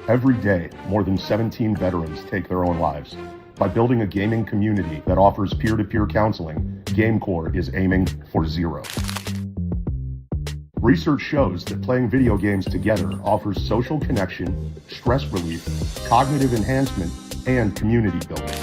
Every day, more than 17 veterans take their own lives. By building a gaming community that offers peer-to-peer counseling, GameCore is aiming for zero. Research shows that playing video games together offers social connection, stress relief, cognitive enhancement, and community building.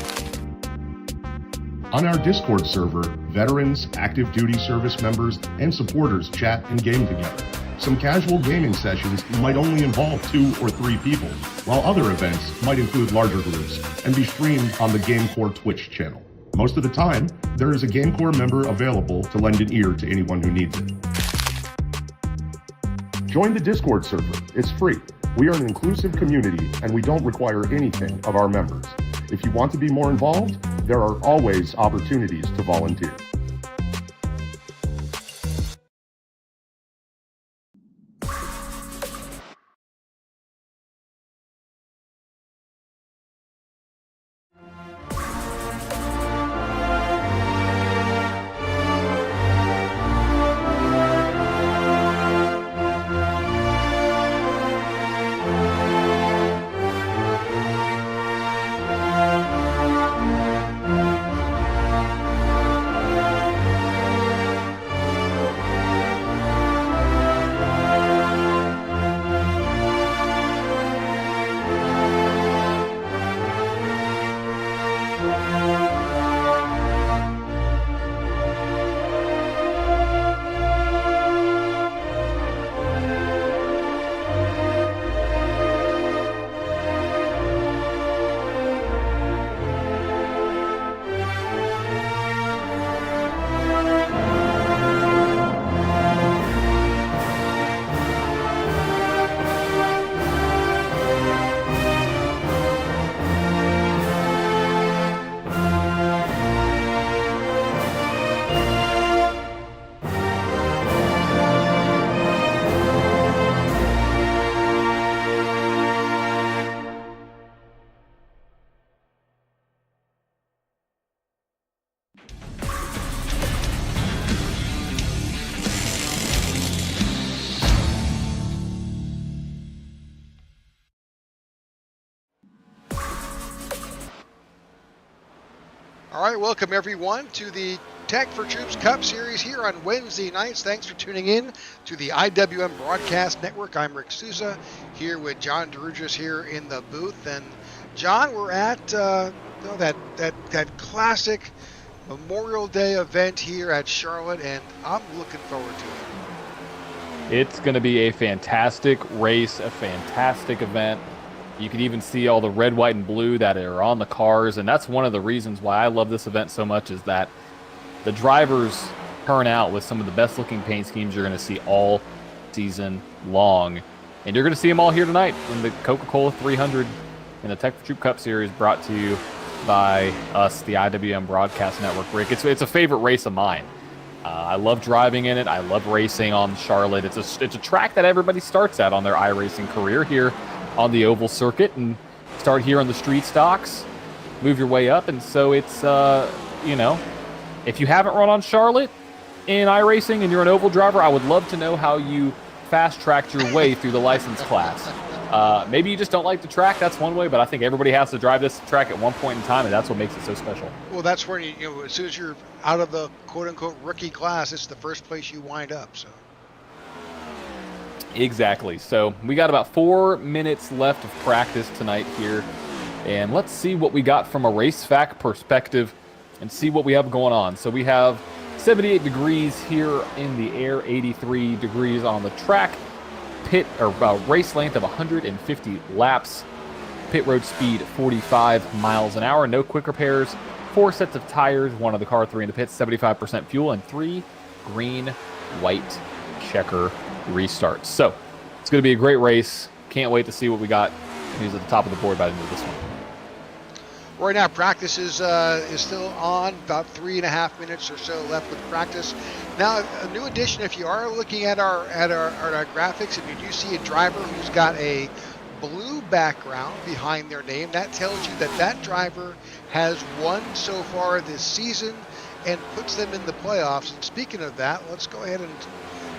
On our Discord server, veterans, active duty service members, and supporters chat and game together. Some casual gaming sessions might only involve 2 or 3 people, while other events might include larger groups and be streamed on the GameCore Twitch channel. Most of the time, there is a GameCore member available to lend an ear to anyone who needs it. Join the Discord server. It's free. We are an inclusive community and we don't require anything of our members. If you want to be more involved, there are always opportunities to volunteer. All right, welcome everyone to the Tech for Troops Cup Series here on Wednesday nights. Thanks for tuning in to the IWM Broadcast Network. I'm Rick Sousa here with John DeRugis here in the booth. And John, we're at that classic Memorial Day event here at Charlotte, and I'm looking forward to it. It's going to be a fantastic race, a fantastic event. You can even see all the red, white, and blue that are on the cars, and that's one of the reasons why I love this event so much, is that the drivers turn out with some of the best-looking paint schemes you're going to see all season long. And you're going to see them all here tonight in the Coca-Cola 300 in the Tech for Troop Cup Series, brought to you by us, the IWM Broadcast Network. Rick, it's a favorite race of mine. I love driving in it. I love racing on Charlotte. It's a track that everybody starts at on their iRacing career here on the oval circuit, and start here on the street stocks, move your way up. And so it's, if you haven't run on Charlotte in iRacing and you're an oval driver, I would love to know how you fast-tracked your way through the license class. Maybe you just don't like the track. That's one way, but I think everybody has to drive this track at one point in time, and that's what makes it so special. Well, that's where, as soon as you're out of the quote-unquote rookie class, it's the first place you wind up, so. Exactly. So we got about 4 minutes left of practice tonight here, and let's see what we got from a race fact perspective and see what we have going on. So we have 78 degrees here in the air, 83 degrees on the track, race length of 150 laps, pit road speed 45 miles an hour, no quick repairs, 4 sets of tires, 1 of the car, 3 in the pits, 75% fuel, and 3 green, white checker restarts. So it's going to be a great race. Can't wait to see what we got. Who's at the top of the board by the end of this one. Right now, practice is still on. About 3.5 minutes or so left with practice. Now, a new addition. If you are looking at our graphics, and you do see a driver who's got a blue background behind their name, that tells you that driver has won so far this season and puts them in the playoffs. And speaking of that, let's go ahead and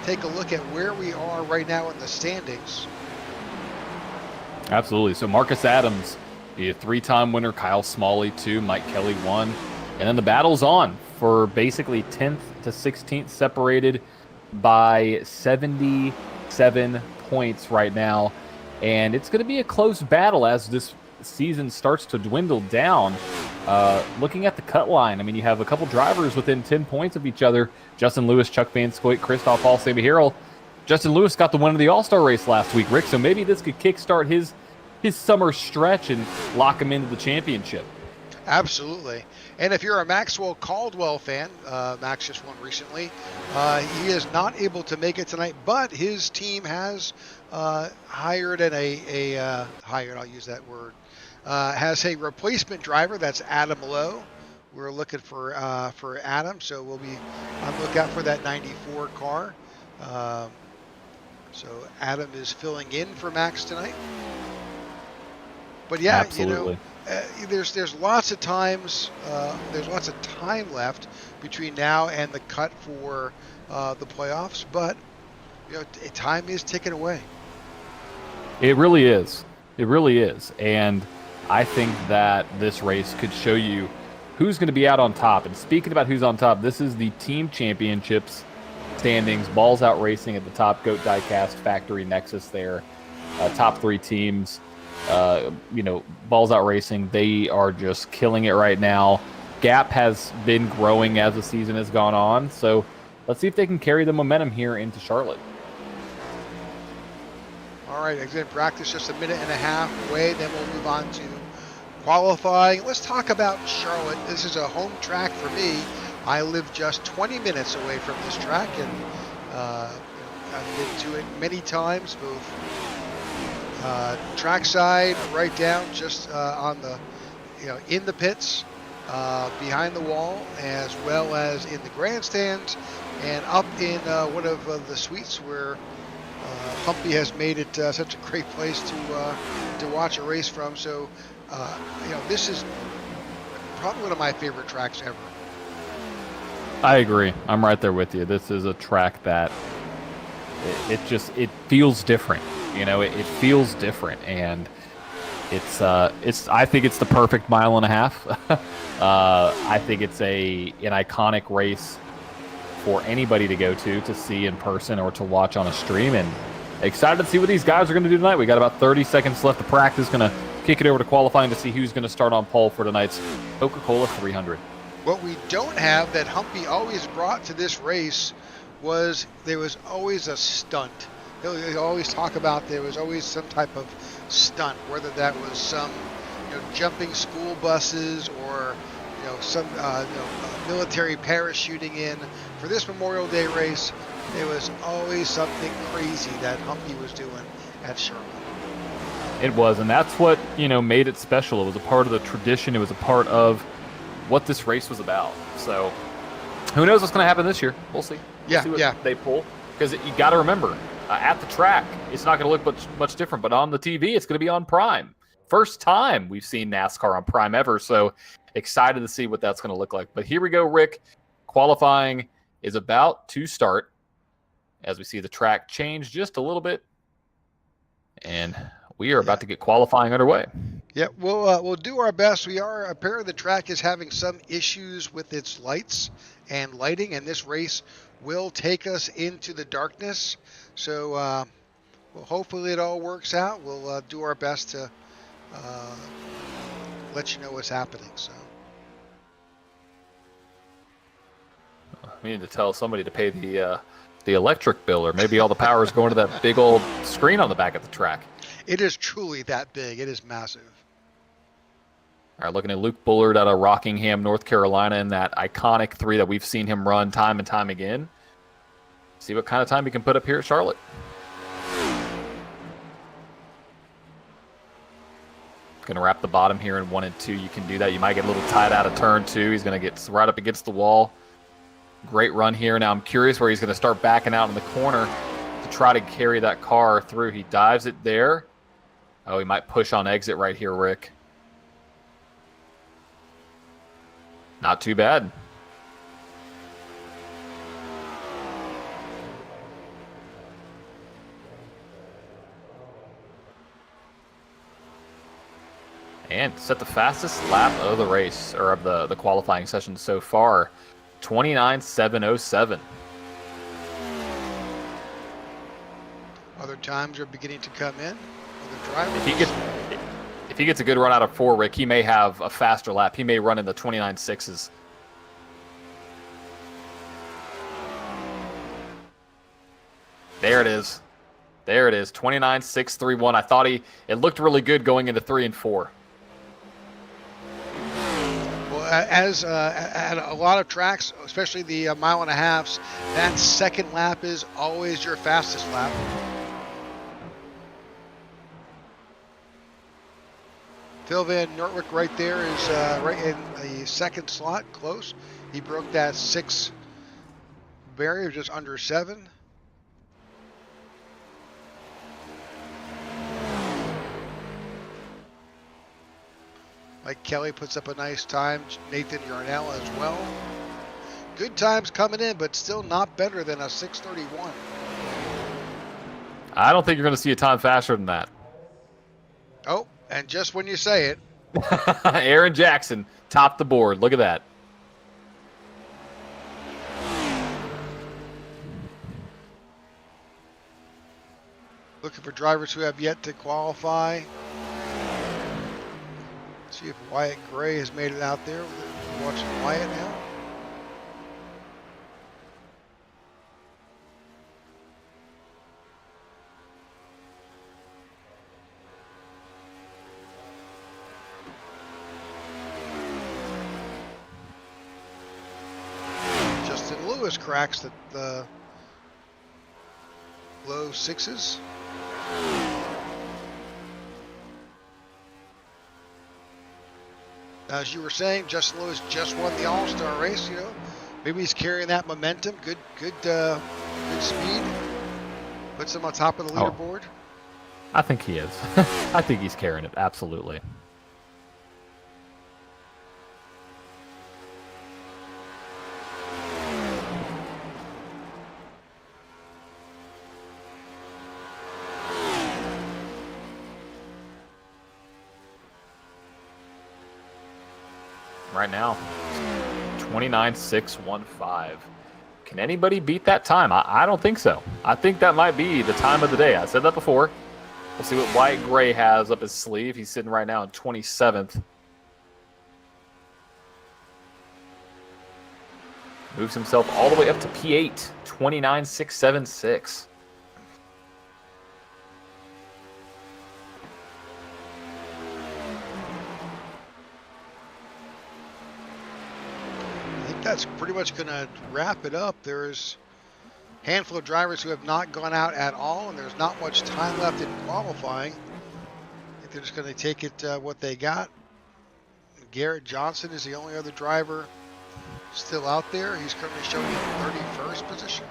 take a look at where we are right now in the standings. Absolutely. So Marcus Adams, the 3-time winner, Kyle Smalley 2, Mike Kelly 1. And then the battle's on for basically 10th to 16th, separated by 77 points right now. And it's going to be a close battle as this season starts to dwindle down. Looking at the cut line, I mean, you have a couple drivers within 10 points of each other. Justin Lewis, Chuck Van Scoit, Christoph Hall, Sammy Harrell. Justin Lewis got the win of the All-Star race last week, Rick, so maybe this could kickstart his summer stretch and lock him into the championship. Absolutely. And if you're a Maxwell Caldwell fan, Max just won recently, he is not able to make it tonight, but his team has hired I'll use that word, has a replacement driver. That's Adam Lowe. We're looking for Adam, so we'll be on the lookout for that 94 car. So Adam is filling in for Max tonight. But yeah, Absolutely. There's lots of times, there's lots of time left between now and the cut for the playoffs. But time is ticking away. It really is. It really is. And I think that this race could show you who's going to be out on top. And speaking about who's on top, this is the team championships standings. Balls Out Racing at the top, Goat Diecast, Factory, Nexus there. Top 3 teams. Balls Out Racing, they are just killing it right now. Gap has been growing as the season has gone on. So let's see if they can carry the momentum here into Charlotte. All right, again, practice just a minute and a half away. Then we'll move on to qualifying. Let's talk about Charlotte. This is a home track for me. I live just 20 minutes away from this track, and I've been to it many times, both trackside, right down, just on the, in the pits, behind the wall, as well as in the grandstands, and up in one of the suites where Humpy has made it such a great place to watch a race from. So, this is probably one of my favorite tracks ever. I agree. I'm right there with you. This is a track that it feels different. It feels different, and it's I think it's the perfect mile and a half. I think it's an iconic race for anybody to go to see in person or to watch on a stream, and excited to see what these guys are going to do tonight. We got about 30 seconds left to practice. Going to kick it over to qualifying to see who's going to start on pole for tonight's Coca-Cola 300. What we don't have that Humpy always brought to this race was there was always a stunt. They always talk about there was always some type of stunt, whether that was some jumping school buses or some military parachuting in. For this Memorial Day race, there was always something crazy that Humpy was doing at Charlotte. It was, and that's what made it special. It was a part of the tradition. It was a part of what this race was about. So who knows what's going to happen this year? We'll see. We'll see what they pull, because you got to remember, at the track, it's not going to look much different, but on the TV, it's going to be on Prime. First time we've seen NASCAR on Prime ever, so excited to see what that's going to look like. But here we go, Rick. Qualifying is about to start as we see the track change just a little bit, and we are about to get qualifying underway. Yeah, we'll do our best. Apparently the track is having some issues with its lights and lighting, and this race will take us into the darkness. So hopefully it all works out. We'll do our best to let you know what's happening. So we need to tell somebody to pay the electric bill, or maybe all the power is going to that big old screen on the back of the track. It is truly that big. It is massive. All right, looking at Luke Bullard out of Rockingham, North Carolina, in that iconic 3 that we've seen him run time and time again. See what kind of time he can put up here at Charlotte. Going to wrap the bottom here in 1 and 2. You can do that. You might get a little tight out of turn 2. He's going to get right up against the wall. Great run here. Now I'm curious where he's going to start backing out in the corner to try to carry that car through. He dives it there. Oh, he might push on exit right here, Rick. Not too bad. And set the fastest lap of the race, or of the qualifying session so far, 29.707. Other times are beginning to come in. Other drivers. If he gets a good run out of 4, Rick, he may have a faster lap. He may run in the 29.6s. There it is. There it is. 29.631. I thought it looked really good going into 3 and 4. As at a lot of tracks, especially the mile and a halves, that second lap is always your fastest lap. Phil Van Nortwick right there is right in the second slot, close. He broke that 6 barrier, just under 7. Mike Kelly puts up a nice time. Nathan Yarnell as well. Good times coming in, but still not better than a 6:31. I don't think you're going to see a time faster than that. Oh, and just when you say it. Aaron Jackson topped the board. Look at that. Looking for drivers who have yet to qualify. See if Wyatt Gray has made it out there. We're watching Wyatt now. Justin Lewis cracks the low 6s. As you were saying, Justin Lewis just won the All-Star race. You know, maybe he's carrying that momentum. Good speed. Puts him on top of the leaderboard. I think he is. I think he's carrying it. Absolutely. Right now, 29.615. Can anybody beat that time? I don't think so. I think that might be the time of the day. I said that before. We'll see what Wyatt Gray has up his sleeve. He's sitting right now in 27th. Moves himself all the way up to P8, 29.676. That's pretty much going to wrap it up. There's a handful of drivers who have not gone out at all, and there's not much time left in qualifying. I think they're just going to take it what they got. Garrett Johnson is the only other driver still out there. He's currently showing in 31st position.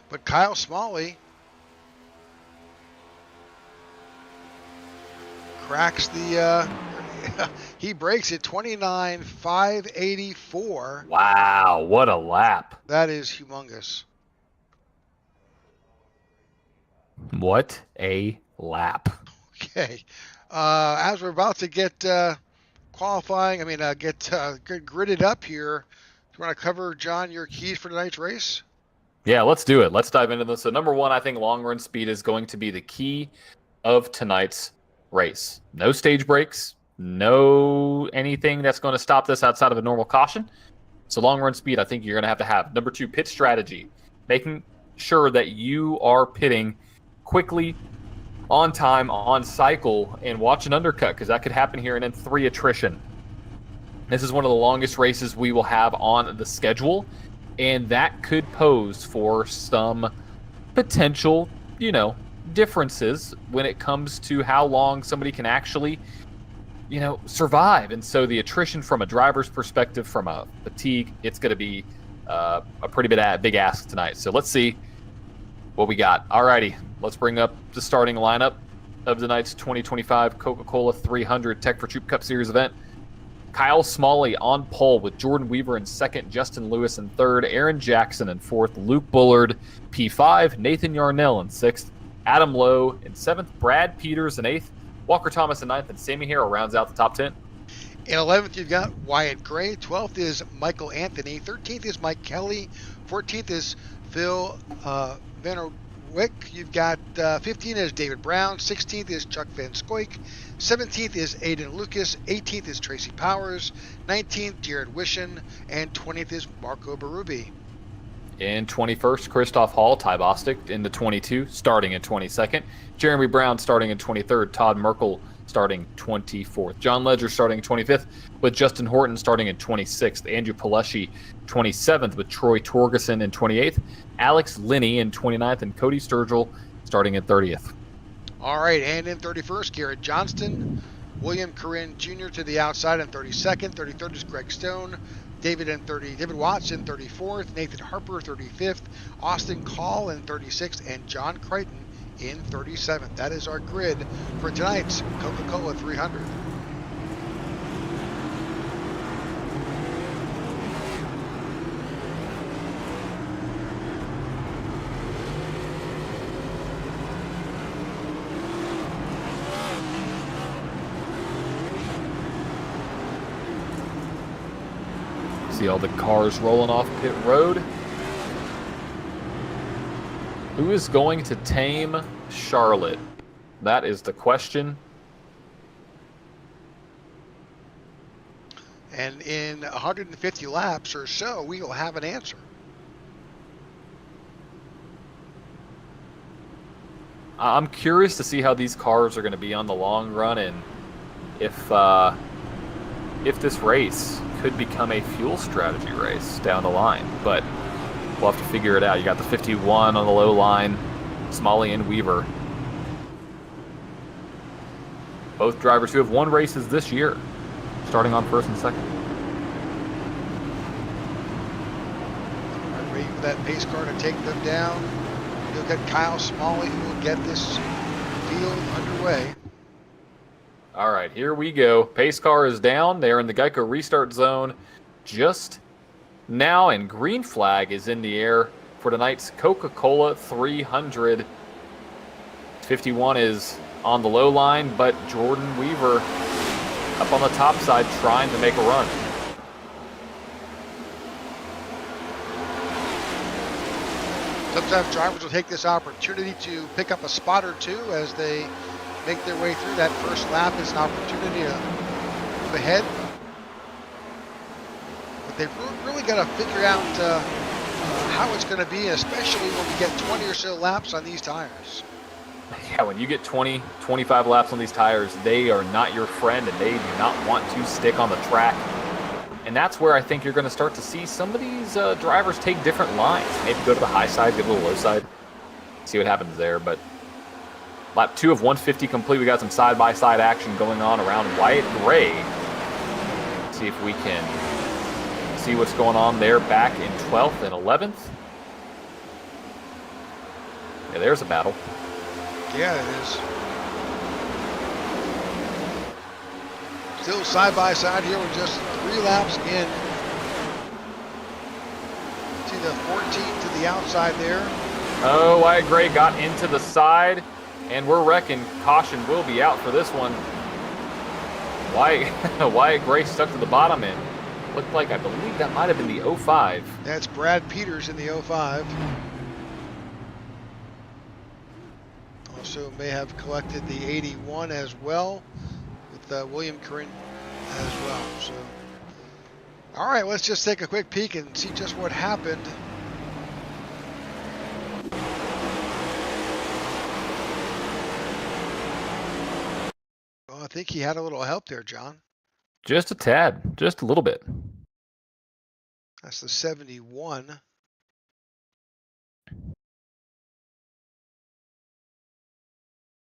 But Kyle Smalley cracks the... he breaks it 29.584. Wow, what a lap. That is humongous. What a lap. Okay. As we're about to get qualifying, get gridded up here, do you want to cover, John, your keys for tonight's race? Yeah, let's do it. Let's dive into this. So number one, I think long run speed is going to be the key of tonight's race. No stage breaks. No anything that's going to stop this outside of a normal caution. So long run speed, I think you're going to have. Number two, pit strategy. Making sure that you are pitting quickly, on time, on cycle, and watch an undercut, because that could happen here. And then 3, attrition. This is one of the longest races we will have on the schedule, and that could pose for some potential, differences when it comes to how long somebody can actually survive. And so the attrition from a driver's perspective, from a fatigue, it's going to be a pretty big ask tonight. So let's see what we got. Alrighty, let's bring up the starting lineup of tonight's 2025 Coca-Cola 300 Tech for Troop Cup Series event. Kyle Smalley on pole with Jordan Weaver in second, Justin Lewis in third, Aaron Jackson in fourth, Luke Bullard P5, Nathan Yarnell in sixth, Adam Lowe in 7th, Brad Peters in 8th, Walker Thomas in 9th, and Sammy Harrell rounds out the top 10. In 11th, you've got Wyatt Gray. 12th is Michael Anthony. 13th is Mike Kelly. 14th is Phil Vanderwick. You've got 15th is David Brown. 16th is Chuck Van Scoik. 17th is Aiden Lucas. 18th is Tracy Powers. 19th, Jared Wishen. And 20th is Marco Berube. In 21st, Christoph Hall, Ty Bostic into 22, starting in 22nd. Jeremy Brown starting in 23rd. Todd Merkel starting 24th. John Ledger starting 25th, with Justin Horton starting in 26th. Andrew Pileshi 27th, with Troy Torgerson in 28th. Alex Linney in 29th, and Cody Sturgill starting in 30th. All right, and in 31st, Garrett Johnston. William Corinne Jr. to the outside in 32nd. 33rd is Greg Stone. David Watts in 34th. Nathan Harper 35th. Austin Call in 36th. And John Crichton in 37th. That is our grid for tonight's Coca-Cola 300. See all the cars rolling off pit road. Who is going to tame Charlotte? That is the question. And in 150 laps or so, we will have an answer. I'm curious to see how these cars are going to be on the long run, and if this race could become a fuel strategy race down the line. But we'll have to figure it out. You got the 51 on the low line, Smalley and Weaver. Both drivers who have won races this year, starting on first and second. Right, waiting for that pace car to take them down. You'll get Kyle Smalley, who will get this field underway. All right, here we go. Pace car is down. They're in the Geico restart zone just now, and green flag is in the air for tonight's Coca-Cola 300. 51 is on the low line, but Jordan Weaver up on the top side trying to make a run. Sometimes drivers will take this opportunity to pick up a spot or two as they make their way through that first lap. Is an opportunity to move ahead. But they've really got to figure out how it's going to be, especially when we get 20 or so laps on these tires. Yeah, when you get 20, 25 laps on these tires, they are not your friend, and they do not want to stick on the track. And that's where I think you're going to start to see some of these drivers take different lines. Maybe go to the high side, go to the low side, see what happens there. But lap 2 of 150 complete. We got some side-by-side action going on around Wyatt Gray. See if we can see what's going on there back in 12th and 11th. Yeah, there's a battle. Yeah, it is. Still side-by-side here. We're just 3 laps in. See the 14 to the outside there. Oh, Wyatt Gray got into the side. And we're reckoning caution will be out for this one. Wyatt Gray stuck to the bottom end. Looked like, I believe that might have been the 05. That's Brad Peters in the 05. Also may have collected the 81 as well, with William Corinne as well. So, all right, let's just take a quick peek and see just what happened. I think he had a little help there, John. Just a tad, just a little bit. That's the 71.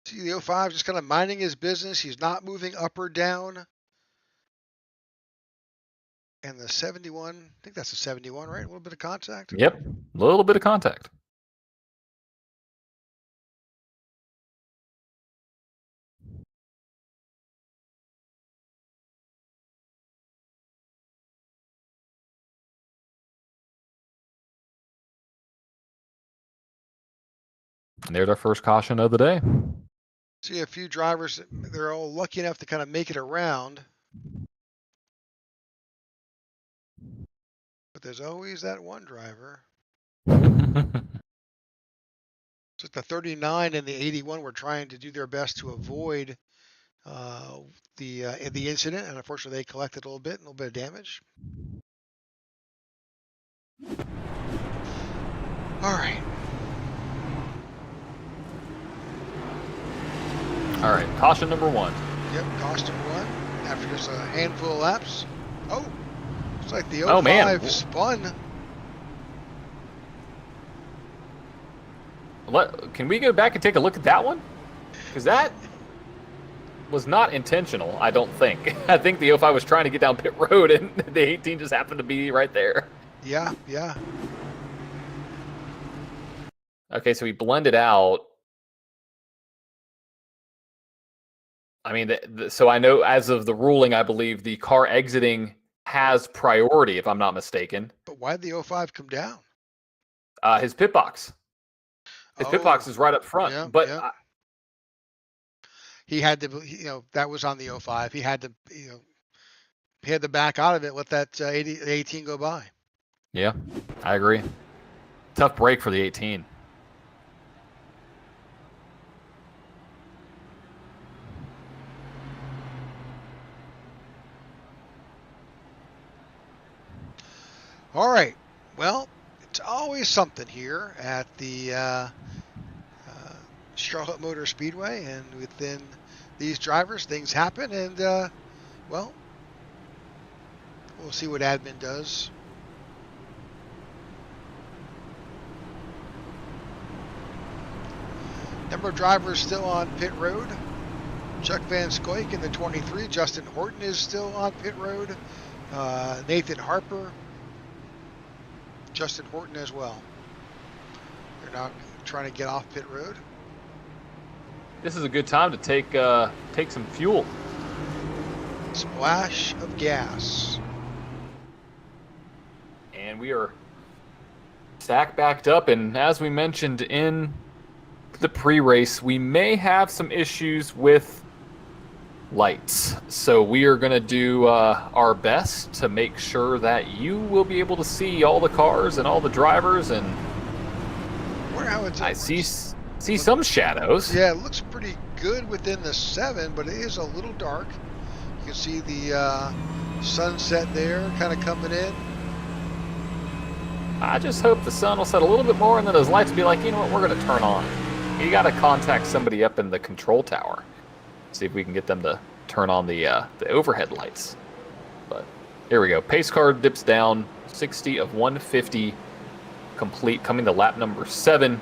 See the 05 just kind of minding his business. He's not moving up or down. And the 71, I think that's the 71, right? A little bit of contact. Yep, a little bit of contact. And there's our first caution of the day. See a few drivers, they're all lucky enough to kind of make it around. But there's always that one driver. So the 39 and the 81 were trying to do their best to avoid the incident, and unfortunately they collected a little bit of damage. All right. All right, caution number 1. Yep, caution 1. After just a handful of laps. Oh, looks like the 05 Oh, man. spun. Can we go back and take a look at that one? Because that was not intentional, I don't think. I think the 05 was trying to get down pit road, and the 18 just happened to be right there. Yeah, yeah. Okay, so he blended out. I mean, so I know as of the ruling, I believe the car exiting has priority, if I'm not mistaken. But why did the 05 come down? His pit box. His pit box is right up front. Yeah, but yeah. He had to, that was on the 05. He had to, he had to back out of it, let that 18 go by. Yeah, I agree. Tough break for the 18. All right. Well, it's always something here at the Charlotte Motor Speedway, and within these drivers, things happen, and well, we'll see what admin does. Number of drivers still on pit road. Chuck Van Scoik in the 23. Justin Horton is still on pit road. Nathan Harper. Justin Horton as well. They're now trying to get off pit road. This is a good time to take some fuel. Splash of gas. And we are stack backed up, and as we mentioned in the pre-race, we may have some issues with lights. So we are going to do our best to make sure that you will be able to see all the cars and all the drivers. And I see some shadows. Yeah, it looks pretty good within the 7, but it is a little dark. You can see the sunset there kind of coming in. I just hope the sun will set a little bit more, and then those lights will be like, you know what, we're going to turn on. You got to contact somebody up in the control tower. See if we can get them to turn on the overhead lights. But here we go. Pace car dips down, 60 of 150 complete, coming to lap number 7.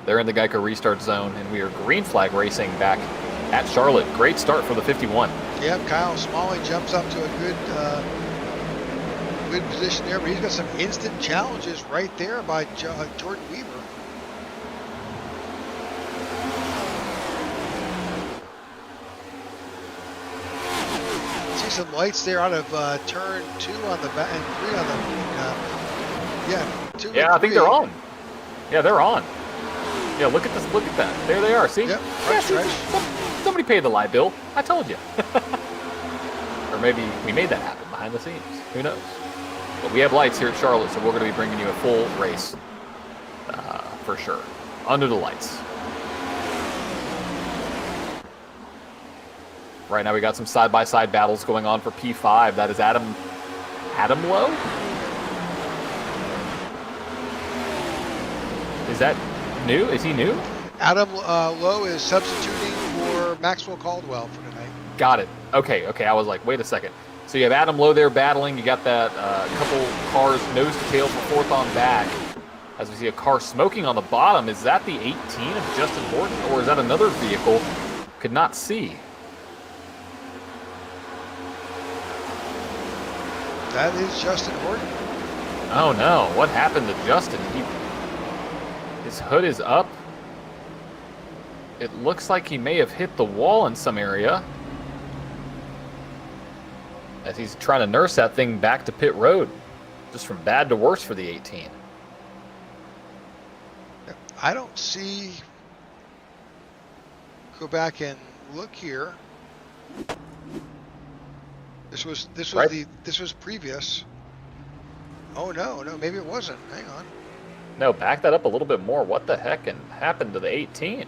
They're in the Geico restart zone, and we are green flag racing back at Charlotte. Great start for the 51. Yep, Kyle Smalley jumps up to a good position there, but he's got some instant challenges right there by Jordan Weaver. See some lights there out of turn 2 on the back and 3 on the 2. Yeah, I think they're on. Yeah, they're on. Yeah, look at this. Look at that. There they are. See? Yep, yeah, see, somebody paid the light bill. I told you. Or maybe we made that happen behind the scenes. Who knows? But we have lights here at Charlotte, so we're going to be bringing you a full race for sure. Under the lights. Right now we got some side-by-side battles going on for P5. That is Adam Lowe? Is that new? Is he new? Adam Lowe is substituting for Maxwell Caldwell for tonight. Got it. Okay. I was like, wait a second. So you have Adam Lowe there battling. You got that couple cars nose to tail for fourth on back. As we see a car smoking on the bottom. Is that the 18 of Justin Horton, or is that another vehicle? Could not see. That is Justin Horton. Oh no, what happened to Justin? His hood is up. It looks like he may have hit the wall in some area, as he's trying to nurse that thing back to pit road. Just from bad to worse for the 18. I don't see go back and look here. This was Right. this was previous. Oh no, maybe it wasn't. Hang on. No, back that up a little bit more. What the heck happened to the 18?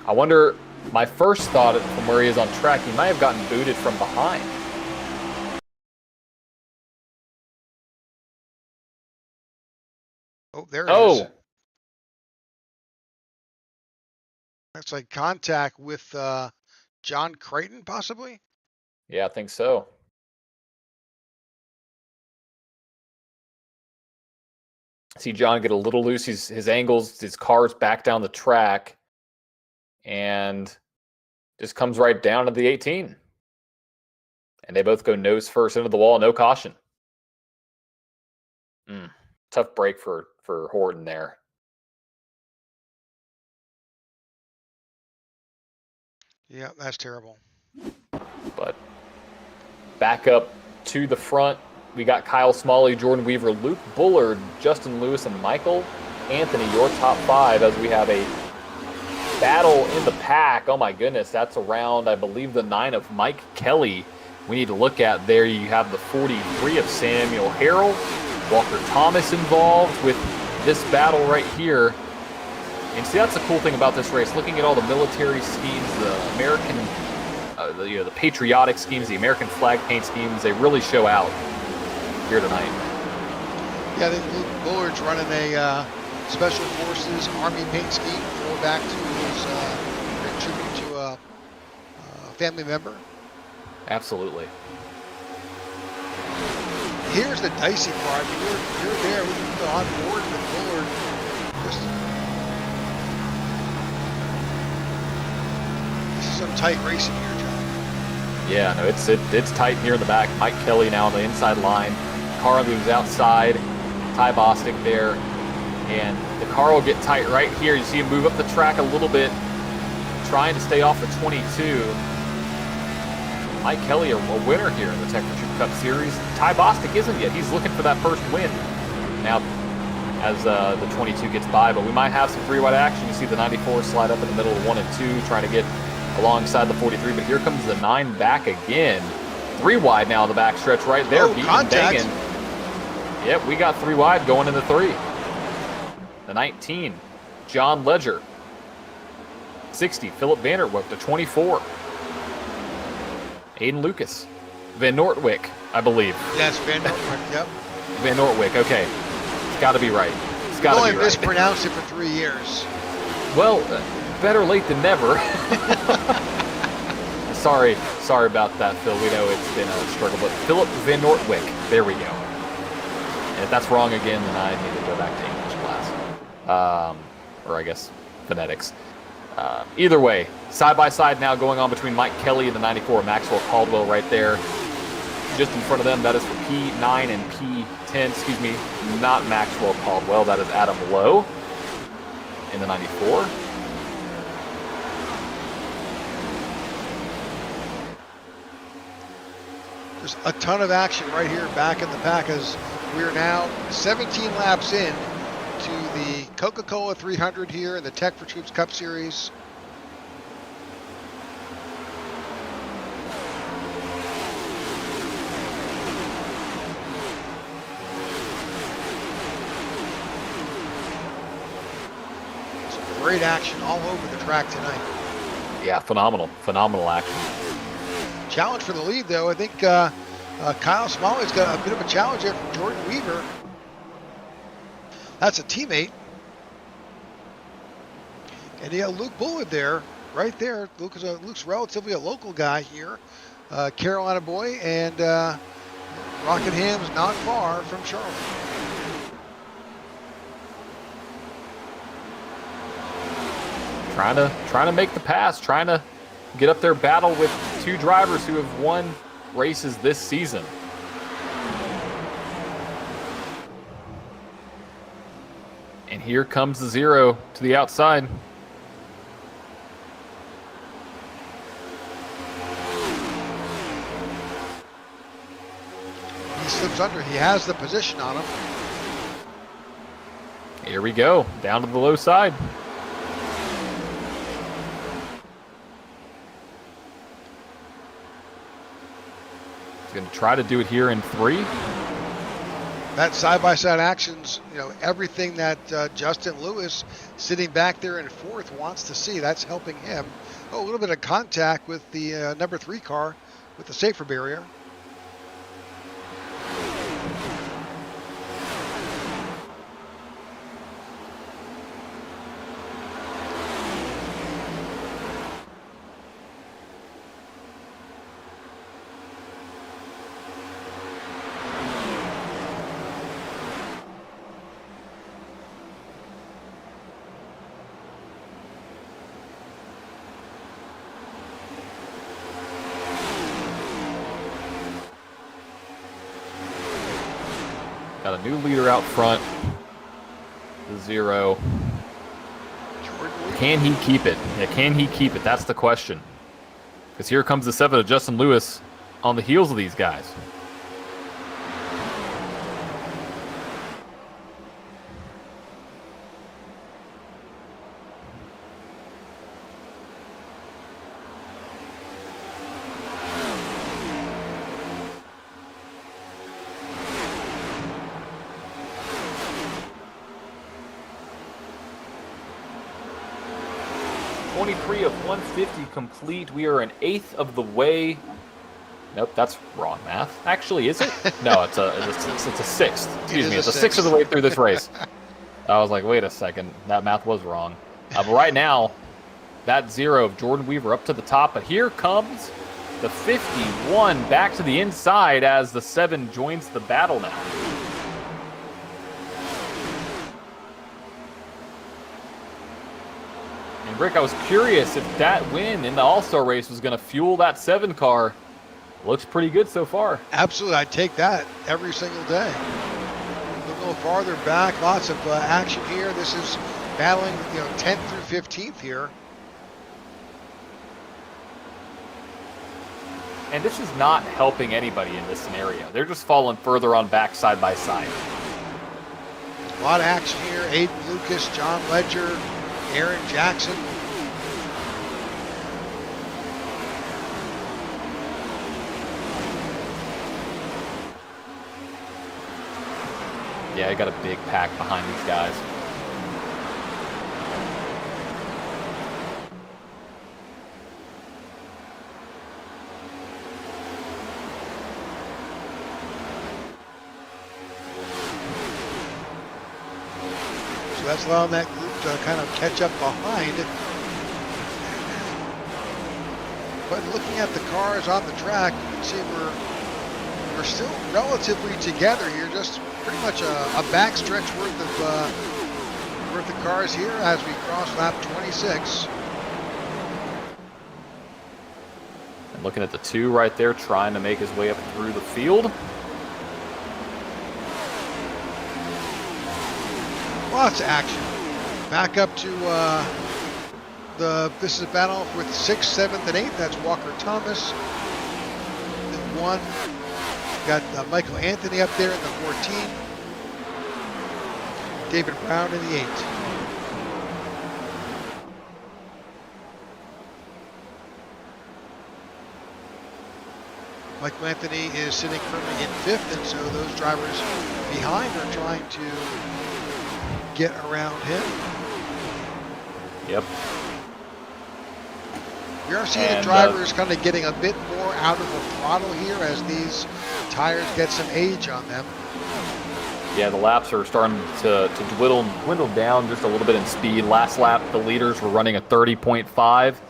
I wonder, my first thought from where he is on track, he might have gotten booted from behind. Oh, there it is. Oh, That's like contact with John Creighton, possibly. yeah, I think so. See John get a little loose. His angles, his car's back down the track, and just comes right down to the 18. And they both go nose first into the wall, no caution. Tough break for Horton there. Yeah, that's terrible. But back up to the front, we got Kyle Smalley, Jordan Weaver, Luke Bullard, Justin Lewis, and Michael Anthony, your top 5, as we have a battle in the pack. Oh my goodness, that's around, I believe, the 9 of Mike Kelly. We need to look at there. You have the 43 of Samuel Harrell, Walker Thomas involved with this battle right here. And see, that's the cool thing about this race. Looking at all the military schemes, the American, the patriotic schemes, the American flag paint schemes, they really show out here tonight. Yeah, I think Luke Bullard's running a Special Forces Army paint scheme, going back to his tribute to a family member. Absolutely. Here's the dicey part. I mean, you're there. We can go on board with Bullard. This is some tight racing here, John. Yeah, no, it's tight here in the back. Mike Kelly now on the inside line. Car moves outside. Ty Bostic there. And the car will get tight right here. You see him move up the track a little bit, trying to stay off the 22. Mike Kelly, a winner here in the Tech for Troop Cup Series. Ty Bostic isn't yet. He's looking for that first win now as the 22 gets by. But we might have some 3-wide action. You see the 94 slide up in the middle of 1 and 2, trying to get alongside the 43. But here comes the 9 back again. 3-wide now in the back stretch right there. Oh, contact. Banging. Yep, we got 3-wide going into 3. The 19, John Ledger. 60, Philip Vanderwerf to 24. Aiden Lucas. Van Nortwick, I believe. Yes, Van Nortwick, yep. Van Nortwick, okay. It's got to be right. It's got to be right. Only mispronounced it for 3 years. Well, better late than never. Sorry about that, Phil. We know it's been a struggle, but Philip Van Nortwick, there we go. And if that's wrong again, then I need to go back to English class. Or I guess phonetics. Either way, side-by-side now going on between Mike Kelly and the 94, Maxwell Caldwell right there. Just in front of them, that is for P9 and P10, excuse me, not Maxwell Caldwell, that is Adam Lowe in the 94. There's a ton of action right here back in the pack as we're now 17 laps in to the Coca-Cola 300 here in the Tech for Troops Cup Series. Some great action all over the track tonight. Yeah, phenomenal action. Challenge for the lead, though. I think Kyle Smalley's got a bit of a challenge there from Jordan Weaver. That's a teammate. And yeah, Luke Bullard there, right there. Luke's relatively a local guy here. Carolina boy, and Rockinham's not far from Charlotte. Trying to make the pass, trying to get up there, battle with 2 drivers who have won races this season. And here comes the 0 to the outside. He slips under. He has the position on him. Here we go, down to the low side. going to try to do it here in 3. That side-by-side action's, everything that Justin Lewis sitting back there in 4th wants to see. That's helping him. Oh, a little bit of contact with the number 3 car with the safer barrier. Got a new leader out front. The 0. Can he keep it? Yeah, can he keep it? That's the question. Because here comes the 7 of Justin Lewis on the heels of these guys. Of 150 complete. We are an 1/8 of the way. Nope, that's wrong math. Actually, is it? No, it's a 6th. Excuse me, it's a 6th of the way through this race. I was like, wait a second, that math was wrong. But right now, that 0 of Jordan Weaver up to the top. But here comes the 51 back to the inside as the 7 joins the battle now. Rick, I was curious if that win in the All-Star race was going to fuel that 7 car. Looks pretty good so far. Absolutely. I'd take that every single day. A little farther back, lots of action here. This is battling, 10th through 15th here. And this is not helping anybody in this scenario. They're just falling further on back side by side. A lot of action here. Aiden Lucas, John Ledger, Aaron Jackson. Yeah, I got a big pack behind these guys. So that's allowing that group to kind of catch up behind. But looking at the cars on the track, you can see we're still relatively together here. Just pretty much a backstretch worth of cars here as we cross lap 26. And looking at the 2 right there, trying to make his way up through the field. Lots of action. Back up to this is a battle with 6th, 7th, and 8th. That's Walker Thomas. The 1. Got Michael Anthony up there in the 14. David Brown in the 8. Michael Anthony is sitting currently in 5th, and so those drivers behind are trying to get around him. Yep. We are seeing the drivers kind of getting a bit more out of the throttle here as these tires get some age on them. Yeah, the laps are starting to dwindle down just a little bit in speed. Last lap, the leaders were running a 30.5.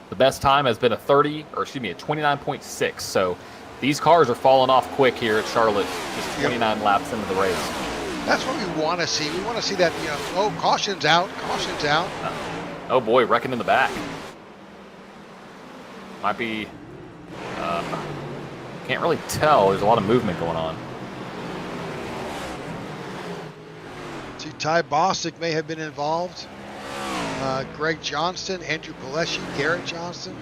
The best time has been a 29.6. So these cars are falling off quick here at Charlotte, just 29 laps into the race. That's what we want to see. We want to see that, oh, caution's out, caution's out. Oh boy, wrecking in the back. Might be, can't really tell. There's a lot of movement going on. See, Ty Bostic may have been involved. Greg Johnston, Andrew Pileshi, Garrett Johnston.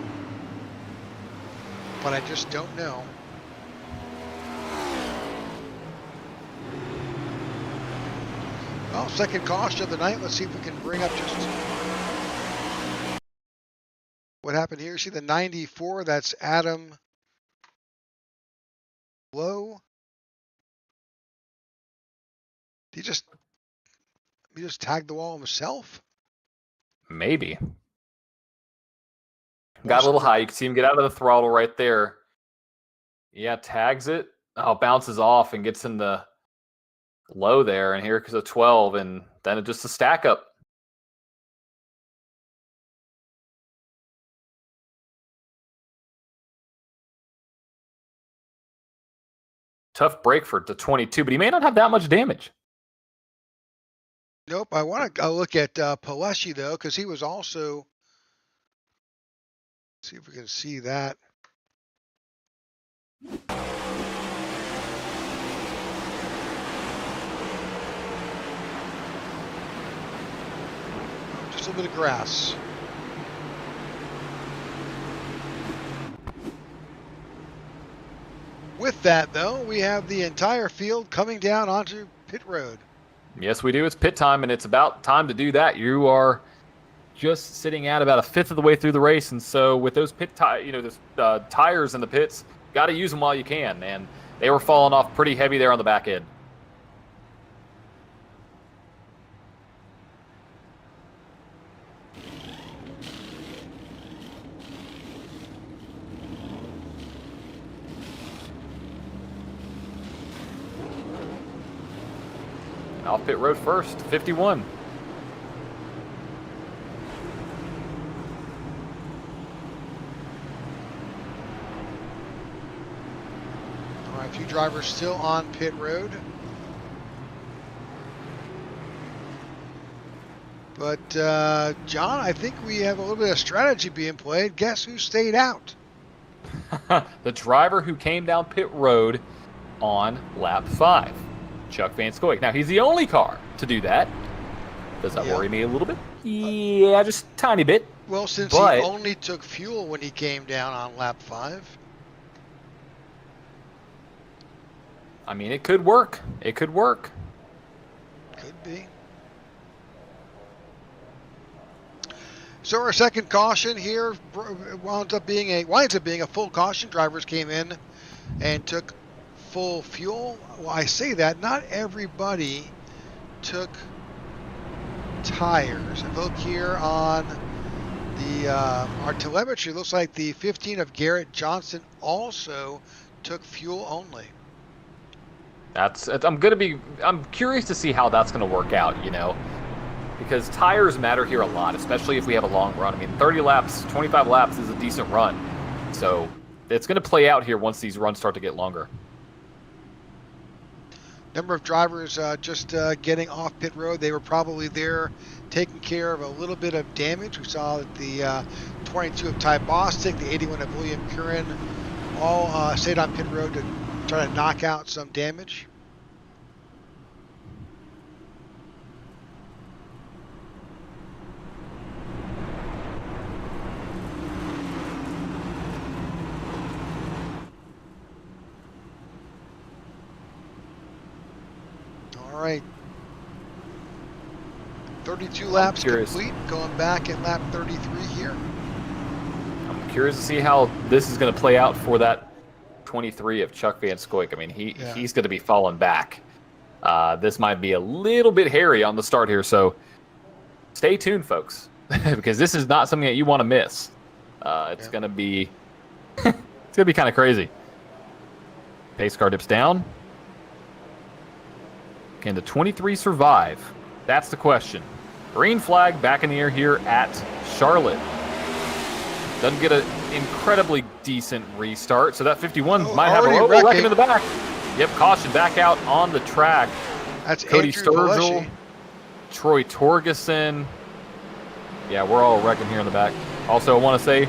But I just don't know. Well, second caution of the night. Let's see if we can bring up just what happened here. See the 94, that's Adam low. He just tagged the wall himself. Maybe. Got a little high. You can see him get out of the throttle right there. Yeah, tags it. Oh, bounces off and gets in the low there. And here comes a 12, and then it just a stack up. Tough break for the 22, but he may not have that much damage. Nope. I want to look at Paleshi, though, because he was also. See if we can see that. Just a little bit of grass. With that, though, we have the entire field coming down onto pit road. Yes, we do. It's pit time, and it's about time to do that. You are just sitting at about a fifth of the way through the race, and so with those tires in the pits, got to use them while you can, and they were falling off pretty heavy there on the back end. Off pit road first, 51. All right, a few drivers still on pit road. But, John, I think we have a little bit of strategy being played. Guess who stayed out? The driver who came down pit road on lap 5. Chuck Van Scoik. Now, he's the only car to do that. Does that worry me a little bit? Yeah, just a tiny bit. Well, since he only took fuel when he came down on lap 5. I mean, it could work. It could work. Could be. So our second caution here winds up being a full caution. Drivers came in and took full fuel. Well, I say that not everybody took tires. If you look here on the our telemetry, it looks like the 15 of Garrett Johnson also took fuel only. I'm curious to see how that's gonna work out, because tires matter here a lot, especially if we have a long run. I mean, 30 laps, 25 laps is a decent run, so it's gonna play out here once these runs start to get longer. Number of drivers just getting off pit road. They were probably there taking care of a little bit of damage. We saw that the 22 of Ty Bostic, the 81 of William Curran, all stayed on pit road to try to knock out some damage. All right. 32 laps complete, going back at lap 33 here. I'm curious to see how this is going to play out for that 23 of Chuck Van Scoik. I mean, he's going to be falling back. This might be a little bit hairy on the start here, so stay tuned, folks, because this is not something that you want to miss. It's going to be it's going to be kind of crazy. Pace car dips down. Can the 23 survive? That's the question. Green flag back in the air here at Charlotte. Doesn't get an incredibly decent restart, so that 51 might have a wrecking in the back. Yep, caution back out on the track. That's Cody Andrew Sturgill, Paleshi. Troy Torgeson. Yeah, we're all wrecking here in the back. Also, I want to say,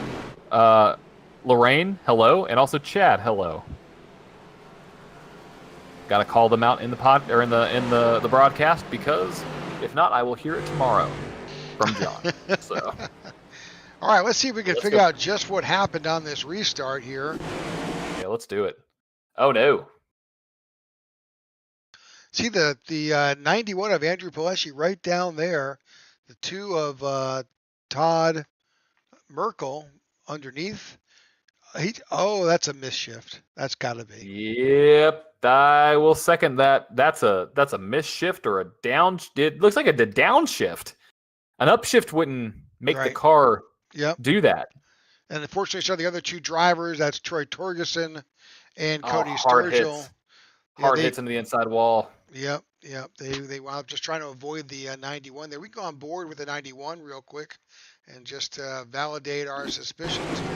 Lorraine, hello, and also Chad, hello. Got to call them out in the the broadcast, because if not, I will hear it tomorrow from John. So, all right, let's see if we can figure out just what happened on this restart here. Yeah, let's do it. Oh no! See the 91 of Andrew Paleshi right down there. The 2 of Todd Merkel underneath. That's a misshift. That's got to be. Yep, I will second that. That's a miss shift or a down. It looks like a downshift. An upshift wouldn't make the Right. car Yep. do that. And unfortunately, so the other two drivers, that's Troy Torgerson and Oh, Cody hard Sturgill. hits. Yeah, Hard hits into the inside wall. Yep. They wound up just trying to avoid the 91 there. We go on board with the 91 real quick and just validate our suspicions here.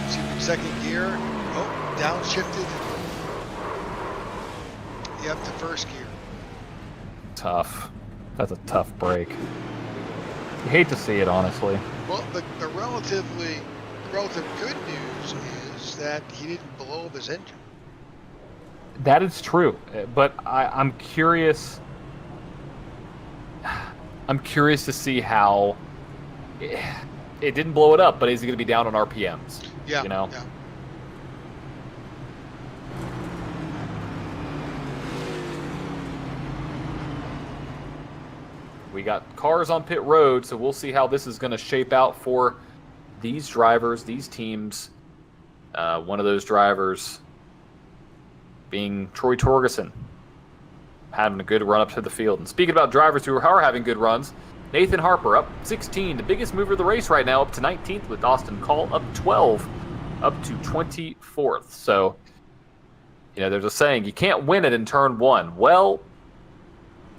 See if in second gear. Oh, downshifted. Yep, to first gear. Tough. That's a tough break. You hate to see it, honestly. Well, the relative good news is that he didn't blow up his engine. That is true, but I'm curious. I'm curious to see how it didn't blow it up, but is he going to be down on RPMs? Yeah. You know. Yeah. We got cars on pit road, so we'll see how this is going to shape out for these drivers, these teams. One of those drivers being Troy Torgerson, having a good run up to the field. And speaking about drivers who are having good runs, Nathan Harper up 16, the biggest mover of the race right now, up to 19th, with Austin Call up 12, up to 24th. So, there's a saying, you can't win it in turn one. Well,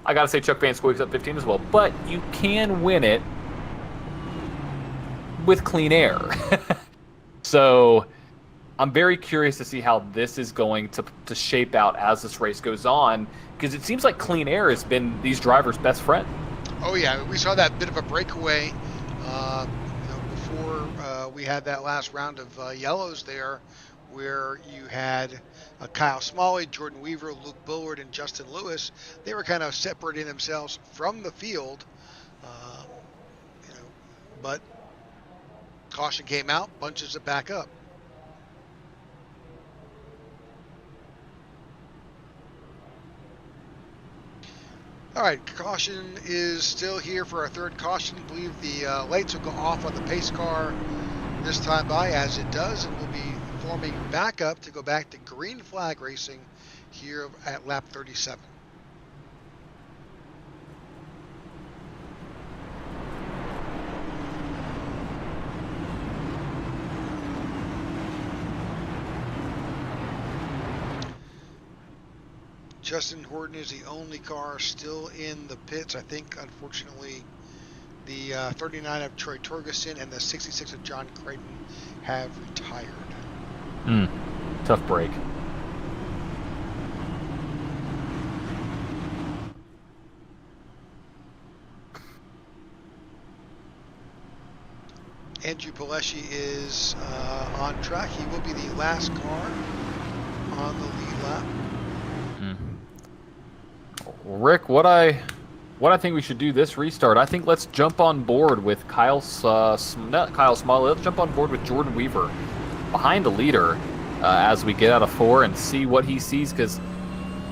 I got to say Chuck Van Squig's up 15 as well, but you can win it with clean air. So I'm very curious to see how this is going to shape out as this race goes on, because it seems like clean air has been these drivers' best friend. Oh, yeah. We saw that bit of a breakaway before we had that last round of yellows there, where you had Kyle Smalley, Jordan Weaver, Luke Bullard, and Justin Lewis. They were kind of separating themselves from the field, but caution came out, bunches it back up. All right, caution is still here for our third caution. I believe the lights will go off on the pace car this time by, as it does, and we'll be forming back up to go back to green flag racing here at lap 37. Justin Horton is the only car still in the pits. I think, unfortunately, the 39 of Troy Torgerson and the 66 of John Creighton have retired. Tough break. Andrew Pileshi is on track. He will be the last car on the lead lap. Rick, what I think we should do this restart, I think let's jump on board with not Kyle Smalley, let's jump on board with Jordan Weaver behind the leader as we get out of 4 and see what he sees, because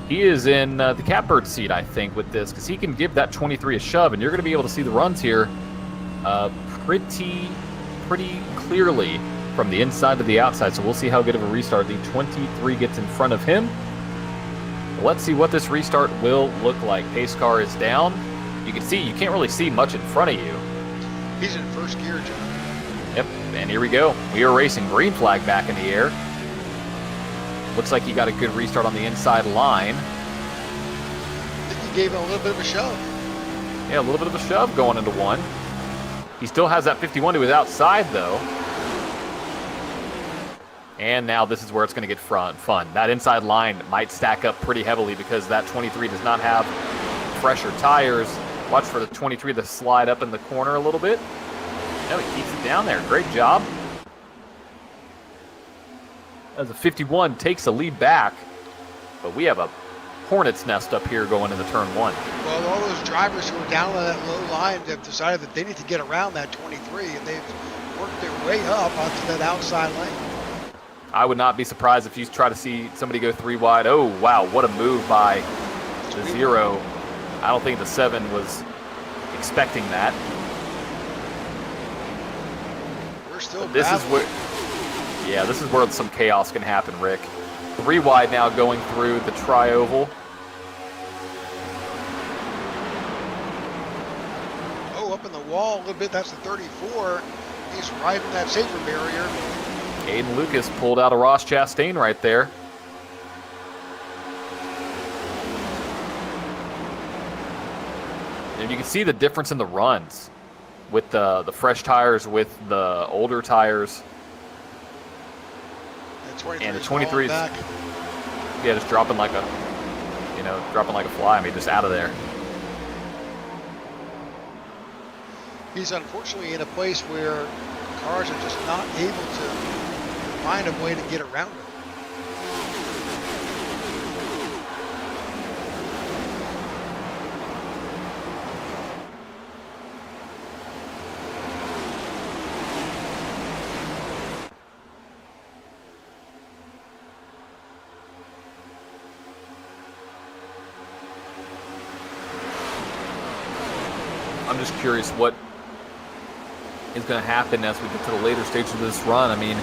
he is in the catbird seat, I think, with this, because he can give that 23 a shove, and you're going to be able to see the runs here pretty clearly from the inside to the outside, so we'll see how good of a restart the 23 gets in front of him. Let's see what this restart will look like. Pace car is down. You can see, you can't really see much in front of you. He's in first gear, John. Yep, and here we go. We are racing green flag back in the air. Looks like he got a good restart on the inside line. I think he gave him a little bit of a shove. Yeah, a little bit of a shove going into 1. He still has that 51 to his outside, though. And now this is where it's going to get fun. That inside line might stack up pretty heavily because that 23 does not have fresher tires. Watch for the 23 to slide up in the corner a little bit. No, he keeps it down there. Great job. As the 51 takes the lead back, but we have a hornet's nest up here going into turn 1. Well, all those drivers who are down on that low line have decided that they need to get around that 23, and they've worked their way up onto that outside lane. I would not be surprised if you try to see somebody go 3 wide. Oh, wow, what a move by the 0. I don't think the 7 was expecting that. still This is battling. where, this is where some chaos can happen, Rick. 3 wide now going through the tri-oval. Oh, up in the wall a little bit. That's the 34. He's riding that safer barrier. Aiden Lucas pulled out a Ross Chastain right there. And you can see the difference in the runs with the fresh tires with the older tires. And the 23 is, yeah, just dropping like a fly. I mean, just out of there. He's unfortunately in a place where cars are just not able to find a way to get around him. I'm just curious what is going to happen as we get to the later stages of this run. I mean,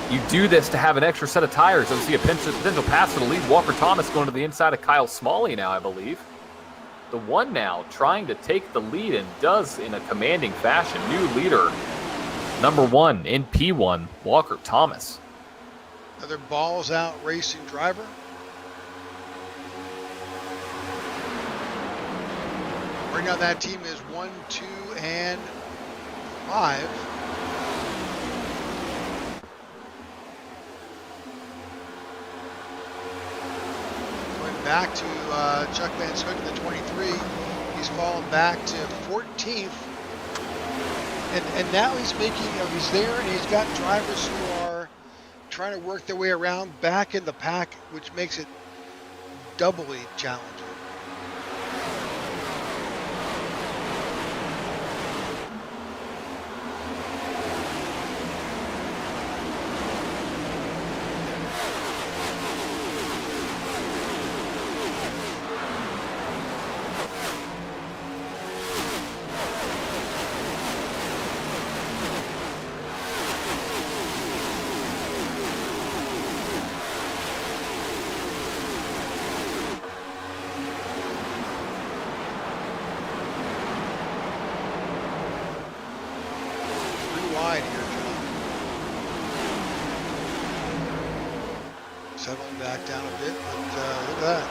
you do this to have an extra set of tires. I see a potential pass for the lead. Walker Thomas going to the inside of Kyle Smalley now, I believe. The one now trying to take the lead and does in a commanding fashion. New leader, number 1 in P1, Walker Thomas. Another balls out racing driver. Right now that team is 1, 2, and 5. Going back to Chuck Van Scook in the 23. He's fallen back to 14th. And now he's making, he's there and he's got drivers who are trying to work their way around back in the pack, which makes it doubly challenging. Wide here, John. Settling back down a bit, but look at that.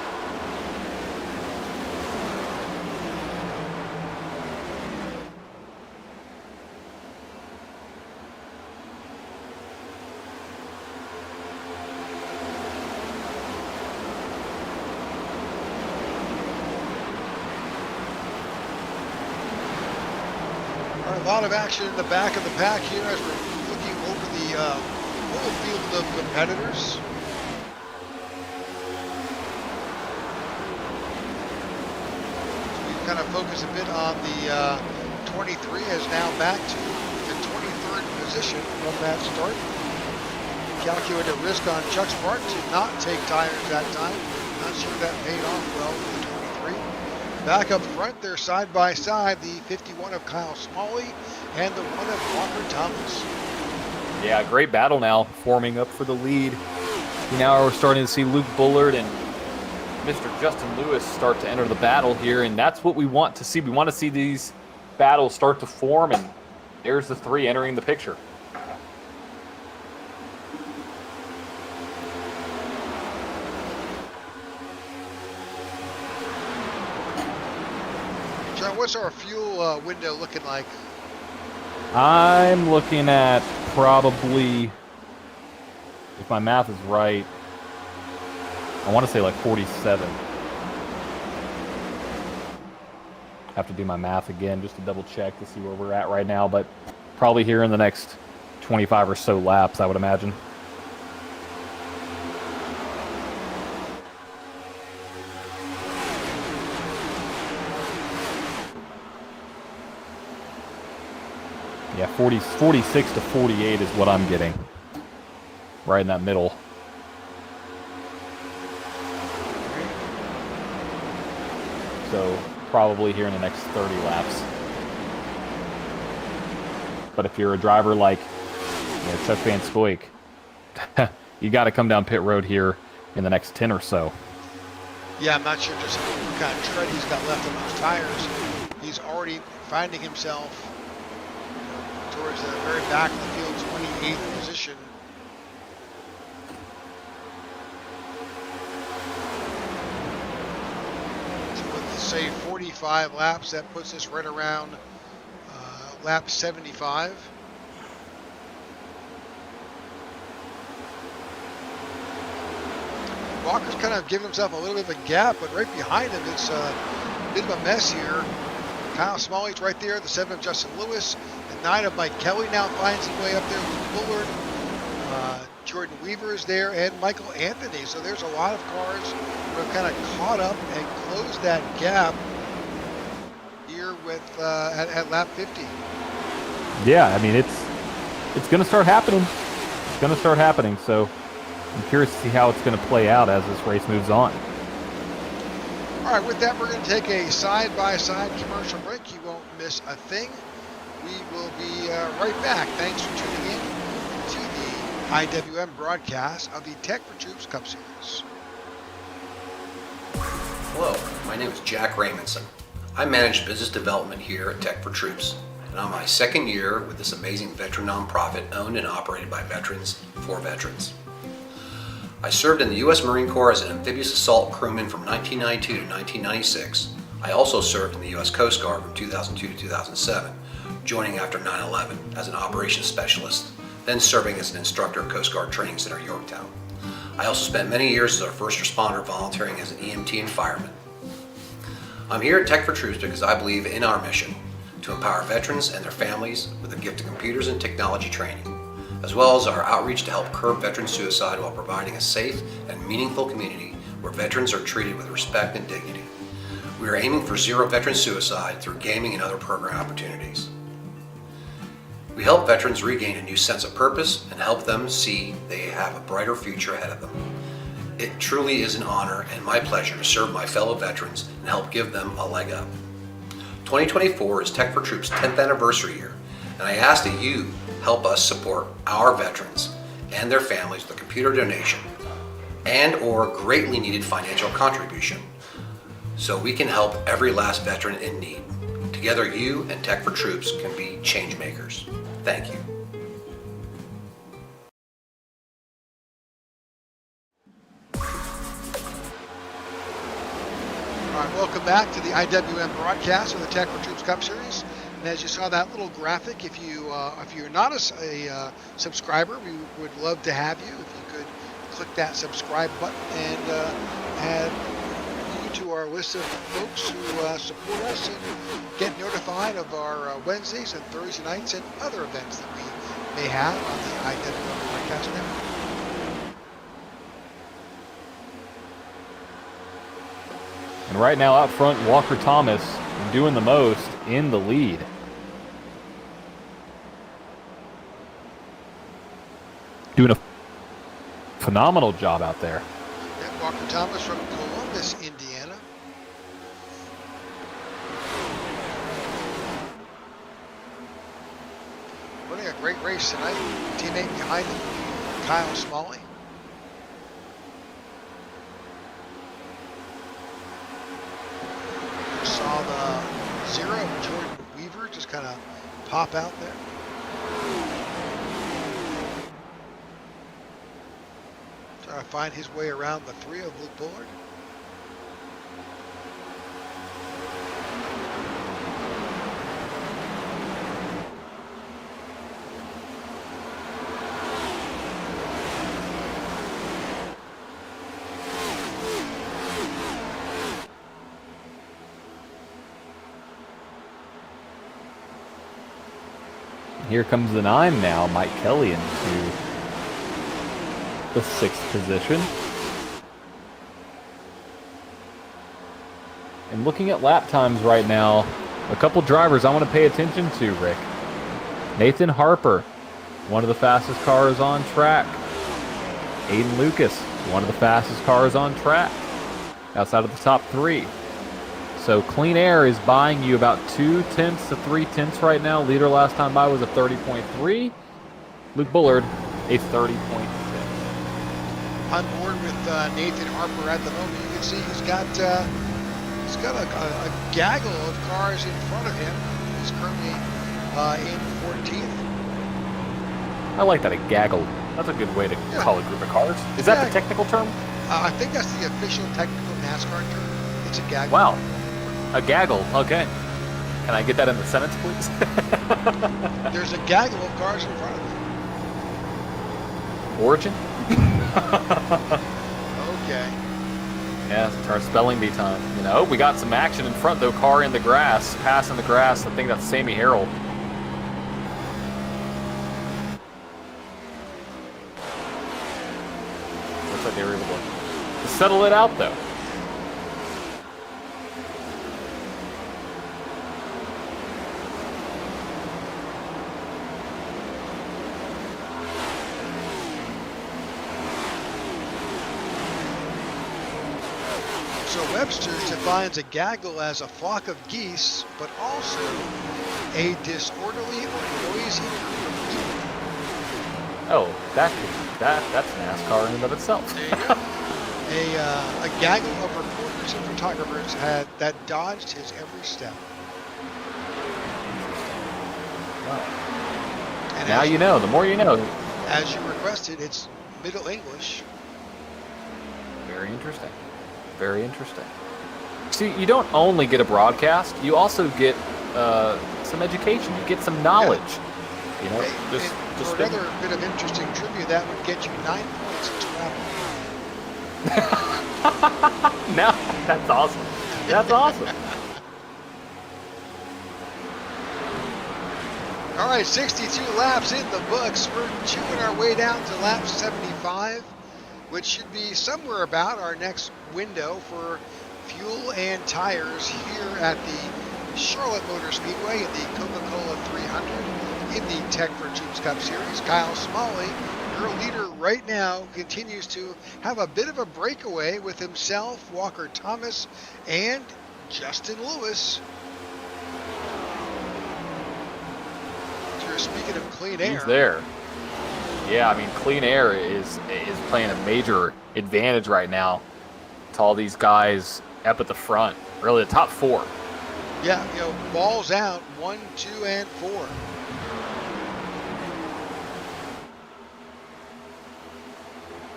A lot of action in the back of the pack here as we're looking over the whole field of competitors. So we kind of focus a bit on the 23 as now back to the 23rd position from that start. Calculated risk on Chuck's part to not take tires that time. Not sure that paid off well for the 23. Back up front, they're side by side, the 51 of Kyle Smalley and the 1 of Walker Thomas. Yeah, great battle now forming up for the lead. Now we're starting to see Luke Bullard and Mr. Justin Lewis start to enter the battle here, and that's what we want to see. We want to see these battles start to form, and there's the 3 entering the picture. John, what's our fuel window looking like? I'm looking at probably, if my math is right, I want to say like 47. Have to do my math again just to double check to see where we're at right now, but probably here in the next 25 or so laps, I would imagine. Yeah, 46 to 48 is what I'm getting. Right in that middle. So probably here in the next 30 laps. But if you're a driver like Yeah, Chuck Van Scoik. You got to come down pit road here in the next 10 or so. Yeah, I'm not sure just what kind of tread he's got left on those tires. He's already finding himself towards the very back of the field, 28th position. So with, say, 45 laps, that puts us right around lap 75. Walker's kind of giving himself a little bit of a gap, but right behind him, it's a bit of a mess here. Kyle Smalley's right there, the 7 of Justin Lewis, the 9 of Mike Kelly now finds his way up there with Bullard. Jordan Weaver is there, and Michael Anthony. So there's a lot of cars who have kind of caught up and closed that gap here with at lap 50. Yeah, I mean, it's going to start happening. It's going to start happening, so I'm curious to see how it's going to play out as this race moves on. All right, with that, we're going to take a side-by-side commercial break. You won't miss a thing. We will be right back. Thanks for tuning in to the IWM broadcast of the Tech for Troops Cup Series. Hello, my name is Jack Raymondson. I manage business development here at Tech for Troops, and I'm my second year with this amazing veteran nonprofit owned and operated by veterans for veterans. I served in the U.S. Marine Corps as an amphibious assault crewman from 1992 to 1996. I also served in the U.S. Coast Guard from 2002 to 2007, joining after 9/11 as an operations specialist, then serving as an instructor at Coast Guard Training Center, Yorktown. I also spent many years as a first responder volunteering as an EMT and fireman. I'm here at Tech for Troops because I believe in our mission to empower veterans and their families with the gift of computers and technology training, as well as our outreach to help curb veteran suicide while providing a safe and meaningful community where veterans are treated with respect and dignity. We are aiming for zero veteran suicide through gaming and other program opportunities. We help veterans regain a new sense of purpose and help them see they have a brighter future ahead of them. It truly is an honor and my pleasure to serve my fellow veterans and help give them a leg up. 2024 is Tech for Troops' 10th anniversary year, and I ask that you help us support our veterans and their families with a computer donation and or greatly needed financial contribution so we can help every last veteran in need. Together, you and Tech for Troops can be change makers. Thank you. All right, welcome back to the IWM broadcast of the Tech for Troops Cup Series. And as you saw that little graphic, if you're not a subscriber, we would love to have you. If you could click that subscribe button and add you to our list of folks who support us and get notified of our Wednesdays and Thursday nights and other events that we may have on the IWM broadcast network. And right now out front, Walker Thomas doing the most in the lead. Doing a phenomenal job out there. Yeah, Walker Thomas from Columbus, Indiana. Running a great race tonight. Teammate behind him, Kyle Smalley. Saw the 0 of Jordan Weaver just kind of pop out there. Trying to find his way around the 3 of Luke Bullard. Here comes the 9 now, Mike Kelly into the 6th position. And looking at lap times right now, a couple drivers I want to pay attention to, Rick. Nathan Harper, one of the fastest cars on track. Aiden Lucas, one of the fastest cars on track, outside of the top 3. So Clean Air is buying you about 0.2 to 0.3 right now. Leader last time by was a 30.3. Luke Bullard, a 30.6. On board with Nathan Harper at the moment. You can see he's got a gaggle of cars in front of him. He's currently in 14th. I like that, a gaggle. That's a good way to call a group of cars. Is that the technical term? I think that's the official technical NASCAR term. It's a gaggle. Wow. A gaggle, okay. Can I get that in the sentence, please? There's a gaggle of cars in front of him. Origin? Okay. Yeah, it's our spelling bee time. You know, we got some action in front though. Car in the grass, passing the grass. I think that's Sammy Harrell. Looks like they were able to settle it out though. So Webster defines a gaggle as a flock of geese, but also a disorderly or noisy group. Oh, that's NASCAR in and of itself. There you go. A gaggle of reporters and photographers that dodged his every step. Wow. And Now you know. The more you know. As you requested, it's Middle English. Very interesting. Very interesting. See, you don't only get a broadcast, you also get some education. You get some knowledge. Yeah. You know, just for another bit of interesting trivia, that would get you 9 points in travel. No, that's awesome. That's awesome. All right, 62 laps in the books. We're chewing our way down to lap 75, which should be somewhere about our next window for fuel and tires here at the Charlotte Motor Speedway in the Coca-Cola 300 in the Tech for Troops Cup Series. Kyle Smalley, your leader right now, continues to have a bit of a breakaway with himself, Walker Thomas, and Justin Lewis. You're speaking of clean air. He's there. Yeah, I mean, clean air is playing a major advantage right now to all these guys up at the front. Really, the top four. Yeah, you know, balls out 1, 2, and 4.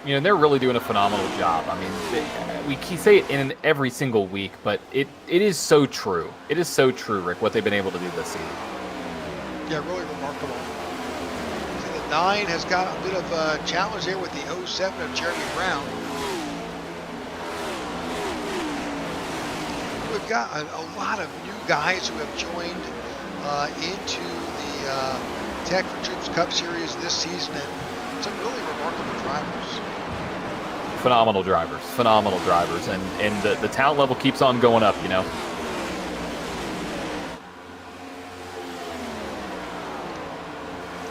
You know, they're really doing a phenomenal job. I mean, we say it in every single week, but it is so true. It is so true, Rick, what they've been able to do this season. Yeah, really remarkable. So the 9 has got a bit of a challenge there with the 07 of Jeremy Brown. We've got a lot of new guys who have joined into the Tech for Troops Cup Series this season, and some really remarkable drivers. Phenomenal drivers, and the talent level keeps on going up, you know.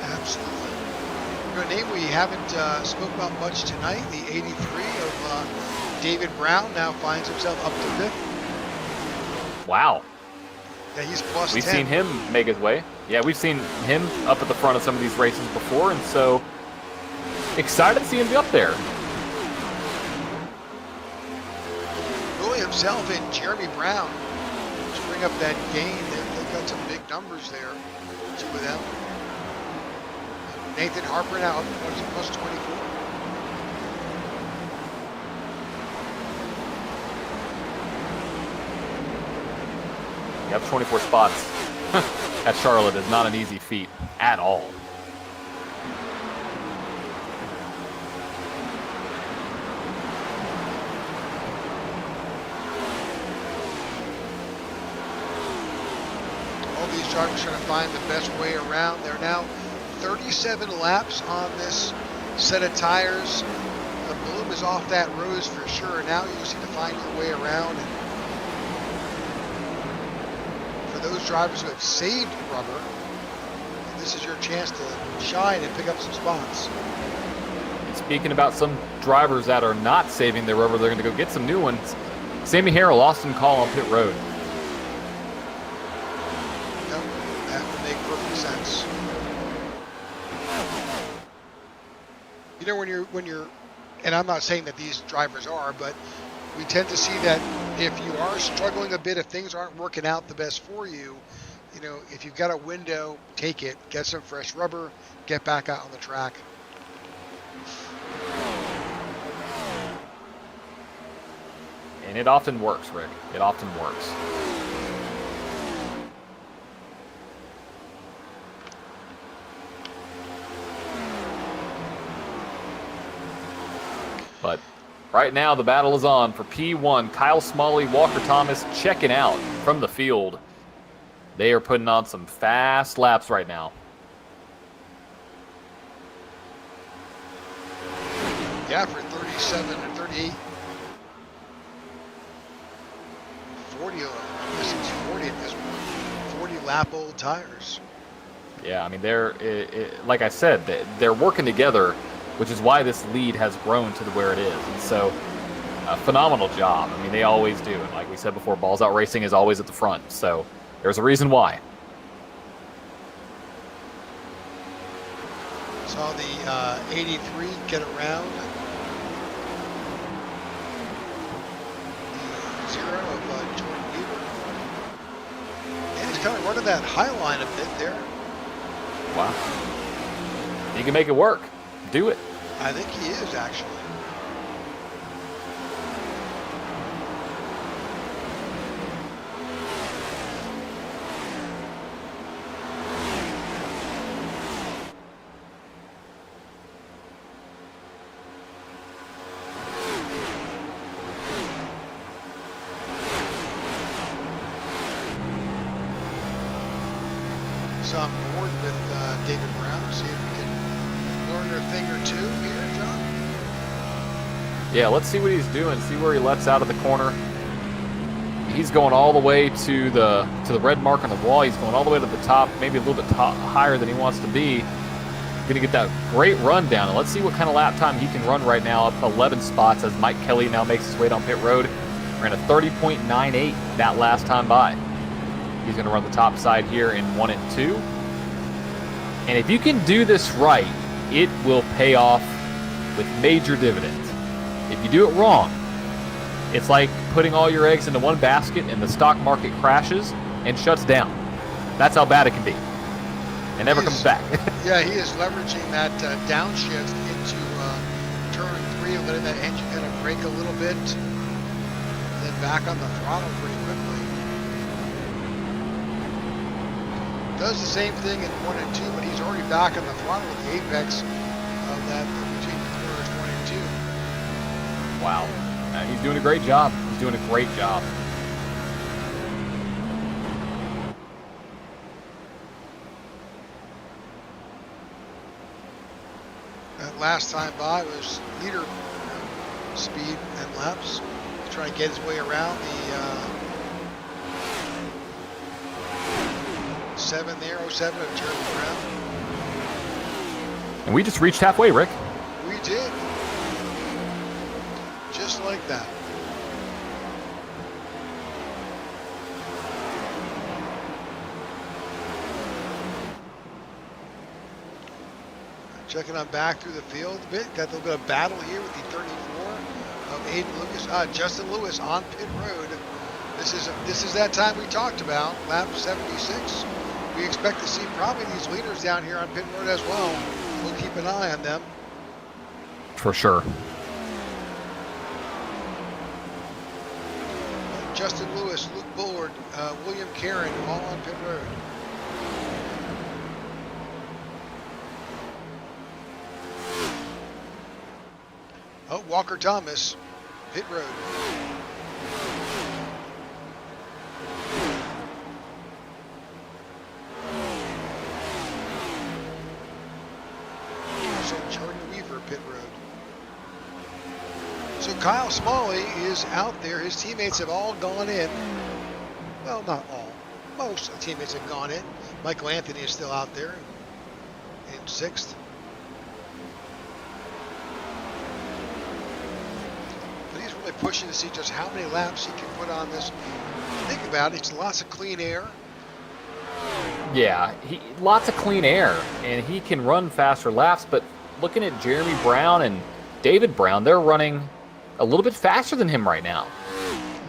Absolutely. A name we haven't spoke about much tonight, the 83 of David Brown, now finds himself up to 5th. Wow. Yeah, he's plus We've 10. seen him make his way. Yeah, we've seen him up at the front of some of these races before, and so excited to see him be up there. Really himself and Jeremy Brown to bring up that gain. They've got some big numbers there, two of them. Nathan Harper now, what is it, plus 24? You have 24 spots at Charlotte is not an easy feat at all. All these drivers trying to find the best way around. They're now 37 laps on this set of tires. The bloom is off that rose for sure. Now you just need to find your way around. And for those drivers who have saved rubber, this is your chance to shine and pick up some spots. Speaking about some drivers that are not saving their rubber, they're going to go get some new ones. Sammy Harrell, Austin Call on pit road. Yep, that would make perfect sense. You know, when you're, and I'm not saying that these drivers are, but we tend to see that if you are struggling a bit, if things aren't working out the best for you, you know, if you've got a window, take it, get some fresh rubber, get back out on the track. And it often works, Rick. It often works. But right now, the battle is on for P1. Kyle Smalley, Walker Thomas checking out from the field. They are putting on some fast laps right now. Yeah, for 37 and 38. 40, I guess it's 40 at this point. 40 lap old tires. Yeah, I mean, like I said, they're working together, which is why this lead has grown to where it is. And so, phenomenal job. I mean, they always do. And like we said before, Balls Out Racing is always at the front. So there's a reason why. Saw the 83 get around. The 0 of Jordan Weaver. And he's kind of running that high line a bit there. Wow. You can make it work. Do it. I think he is, actually. So I'm bored with David Brown. See if we can learn a thing or two here, John. Yeah, let's see what he's doing. See where he lets out of the corner. He's going all the way to the red mark on the wall. He's going all the way to the top, maybe a little bit higher than he wants to be. Going to get that great run down. And let's see what kind of lap time he can run right now, up 11 spots as Mike Kelly now makes his way down pit road. Ran a 30.98 that last time by. He's going to run the top side here in 1 and 2. And if you can do this right, it will pay off with major dividends. If you do it wrong, it's like putting all your eggs into one basket and the stock market crashes and shuts down. That's how bad it can be. And never comes back. Yeah, he is leveraging that downshift into turn 3, letting that engine kind of brake a little bit, and then back on the throttle pretty quickly. Does the same thing in 1 and 2, but he's already back on the throttle at the apex of that between corners 1 and 2. Wow. He's doing a great job. He's doing a great job. That last time by was leader speed and laps. He's trying to get his way around the 7 there, 07 of Jeremy Brown. And we just reached halfway, Rick. We did. Just like that. Checking on back through the field a bit. Got a little bit of battle here with the 34 of Aiden Lucas. Justin Lewis on pit road. This is that time we talked about, lap 76. We expect to see probably these leaders down here on pit road as well. We'll keep an eye on them. For sure. Justin Lewis, Luke Bullard, William Caron, all on pit road. Oh, Walker Thomas, pit road. So Jordan Weaver, pit road. So Kyle Smalley is out there. His teammates have all gone in. Well, not all. Most of the teammates have gone in. Michael Anthony is still out there in 6th. But he's really pushing to see just how many laps he can put on this. Think about it. It's lots of clean air. Yeah, lots of clean air, and he can run faster laps, but looking at Jeremy Brown and David Brown, they're running a little bit faster than him right now.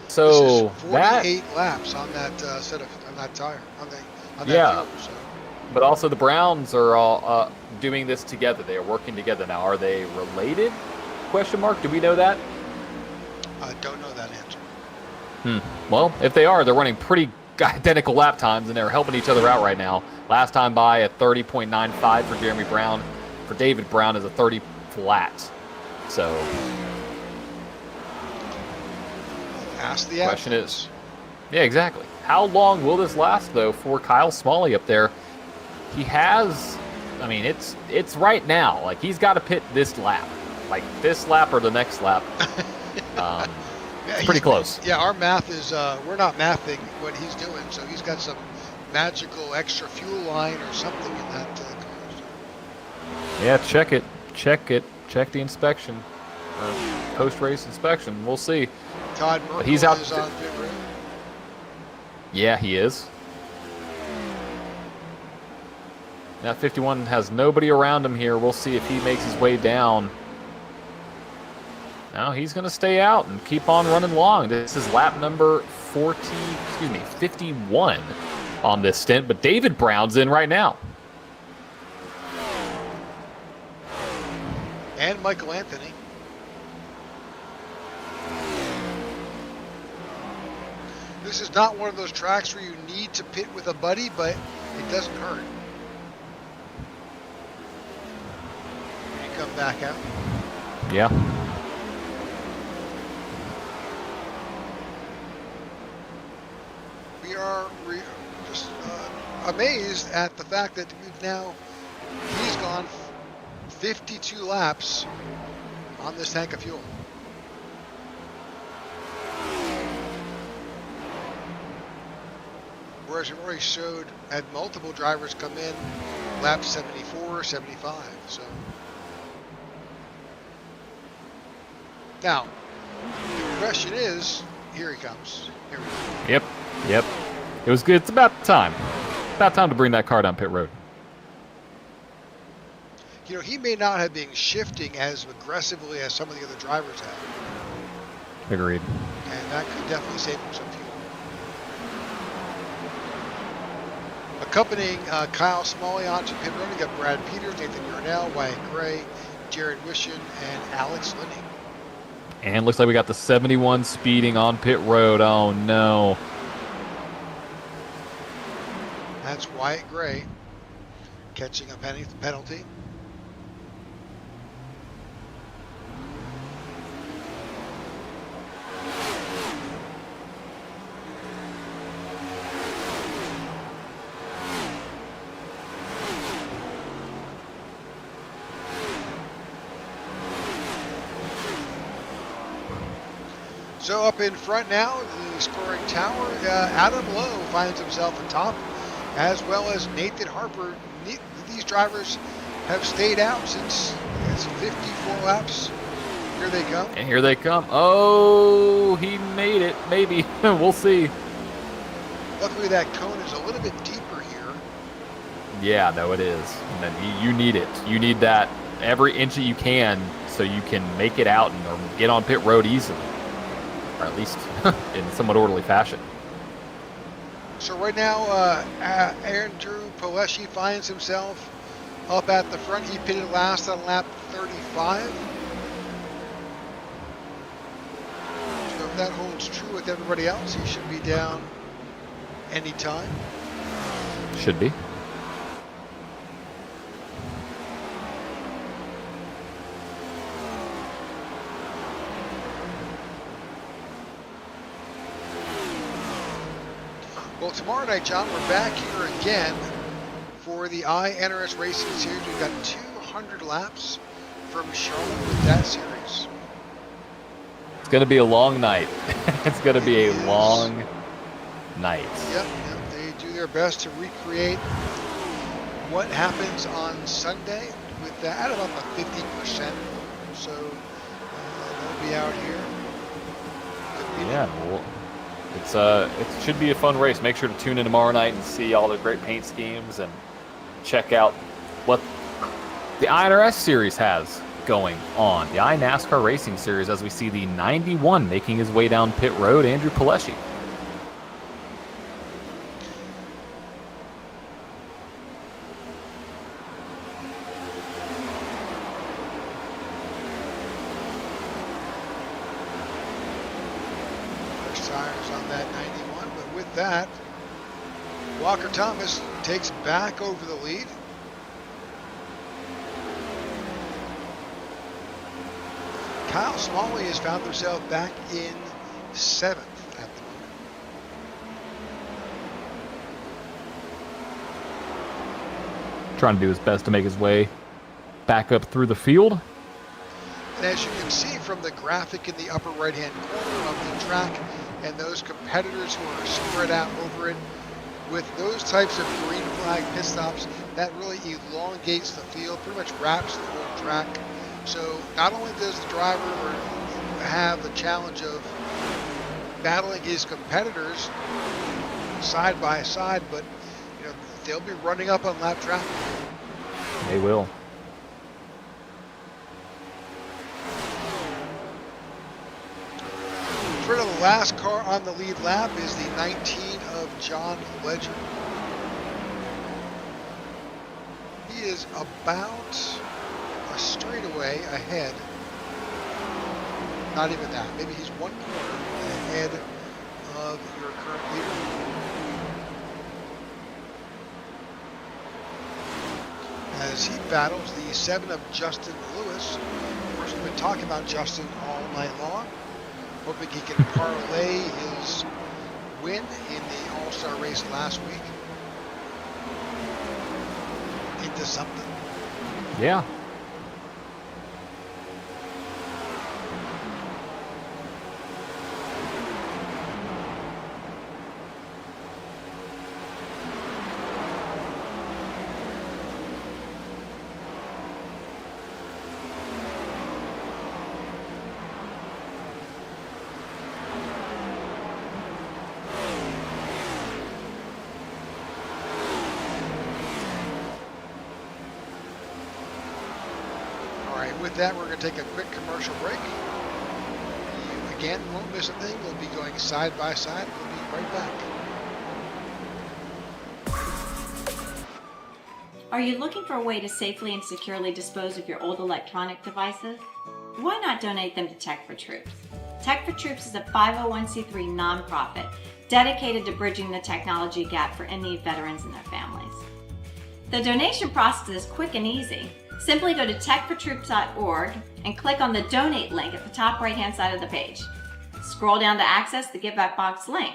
So this is 48 laps on that set of on that tire on that yeah. fuel, so. But also the Browns are all doing this together. They are working together now. Are they related? Question mark. Do we know that? I don't know that answer. Well, if they are, they're running pretty identical lap times, and they're helping each other out right now. Last time by a 30.95 for Jeremy Brown. For David Brown is a 30 flat. So, ask the question athletes. is, yeah, exactly. How long will this last though for Kyle Smalley up there? He has, I mean, it's right now. Like he's got to pit this lap, like this lap or the next lap. It's pretty close. Yeah, our math is we're not mathing what he's doing, so he's got some magical extra fuel line or something in that car. So. Yeah, check it. Check the inspection, post-race inspection. We'll see. Todd Merkel He's out. is on pit road. Yeah, he is. Now 51 has nobody around him here. We'll see if he makes his way down. Now he's going to stay out and keep on running long. This is lap number 51 on this stint, but David Brown's in right now. And Michael Anthony. This is not one of those tracks where you need to pit with a buddy, but it doesn't hurt. You come back out. Yeah. We are just amazed at the fact that he's gone 52 laps on this tank of fuel. Whereas it already had multiple drivers come in lap 74, 75. So now the question is, here he comes. Here we go. Yep. It was good. It's about time. About time to bring that car down pit road. You know, he may not have been shifting as aggressively as some of the other drivers have. Agreed. And that could definitely save him some fuel. Accompanying Kyle Smalley onto pit road, we got Brad Peters, Nathan Yarnell, Wyatt Gray, Jared Wishon, and Alex Linney. And looks like we got the 71 speeding on pit road. Oh, no. That's Wyatt Gray catching a penalty. So up in front now, the scoring tower, Adam Lowe finds himself atop, as well as Nathan Harper. These drivers have stayed out since 54 laps. Here they come. And here they come. Oh, he made it. Maybe. We'll see. Luckily, that cone is a little bit deeper here. Yeah, no, it is. And then you need it. You need that every inch that you can so you can make it out and get on pit road easily. Or at least in somewhat orderly fashion. So right now, Andrew Pileshi finds himself up at the front. He pitted last on lap 35. So if that holds true with everybody else, he should be down anytime. Should be. Well, tomorrow night, John, we're back here again for the INRS Racing Series. We've got 200 laps from Charlotte with that series. It's going to be a long night. It's going to be a long night. Yep, they do their best to recreate what happens on Sunday with that at about the 50%. So they'll be out here. Yeah, well, it should be a fun race. Make sure to tune in tomorrow night and see all the great paint schemes and check out what the INRS series has going on. The iNASCAR Racing Series, as we see the 91 making his way down pit road, Andrew Pileshi. First tires on that 91, but with that, Walker Thomas takes back over the lead. Kyle Smalley has found himself back in 7th at the moment. Trying to do his best to make his way back up through the field. And as you can see from the graphic in the upper right-hand corner of the track, and those competitors who are spread out over it, with those types of green flag pit stops, that really elongates the field, pretty much wraps the whole track. So not only does the driver have the challenge of battling his competitors side by side, but they'll be running up on lap traffic. They will. For the last car on the lead lap is the 19 of John Ledger. He is about a straightaway ahead. Not even that. Maybe he's 1 corner ahead of your current leader. As he battles the 7 of Justin Lewis. Of course, we've been talking about Justin all night long. Hoping he can parlay his win in the All-Star race last week into something. Yeah. With that, we're going to take a quick commercial break. You, again, won't miss a thing. We'll be going side by side. We'll be right back. Are you looking for a way to safely and securely dispose of your old electronic devices? Why not donate them to Tech for Troops? Tech for Troops is a 501c3 nonprofit dedicated to bridging the technology gap for in-need veterans and their families. The donation process is quick and easy. Simply go to techfortroops.org and click on the donate link at the top right-hand side of the page. Scroll down to access the Give Back Box link.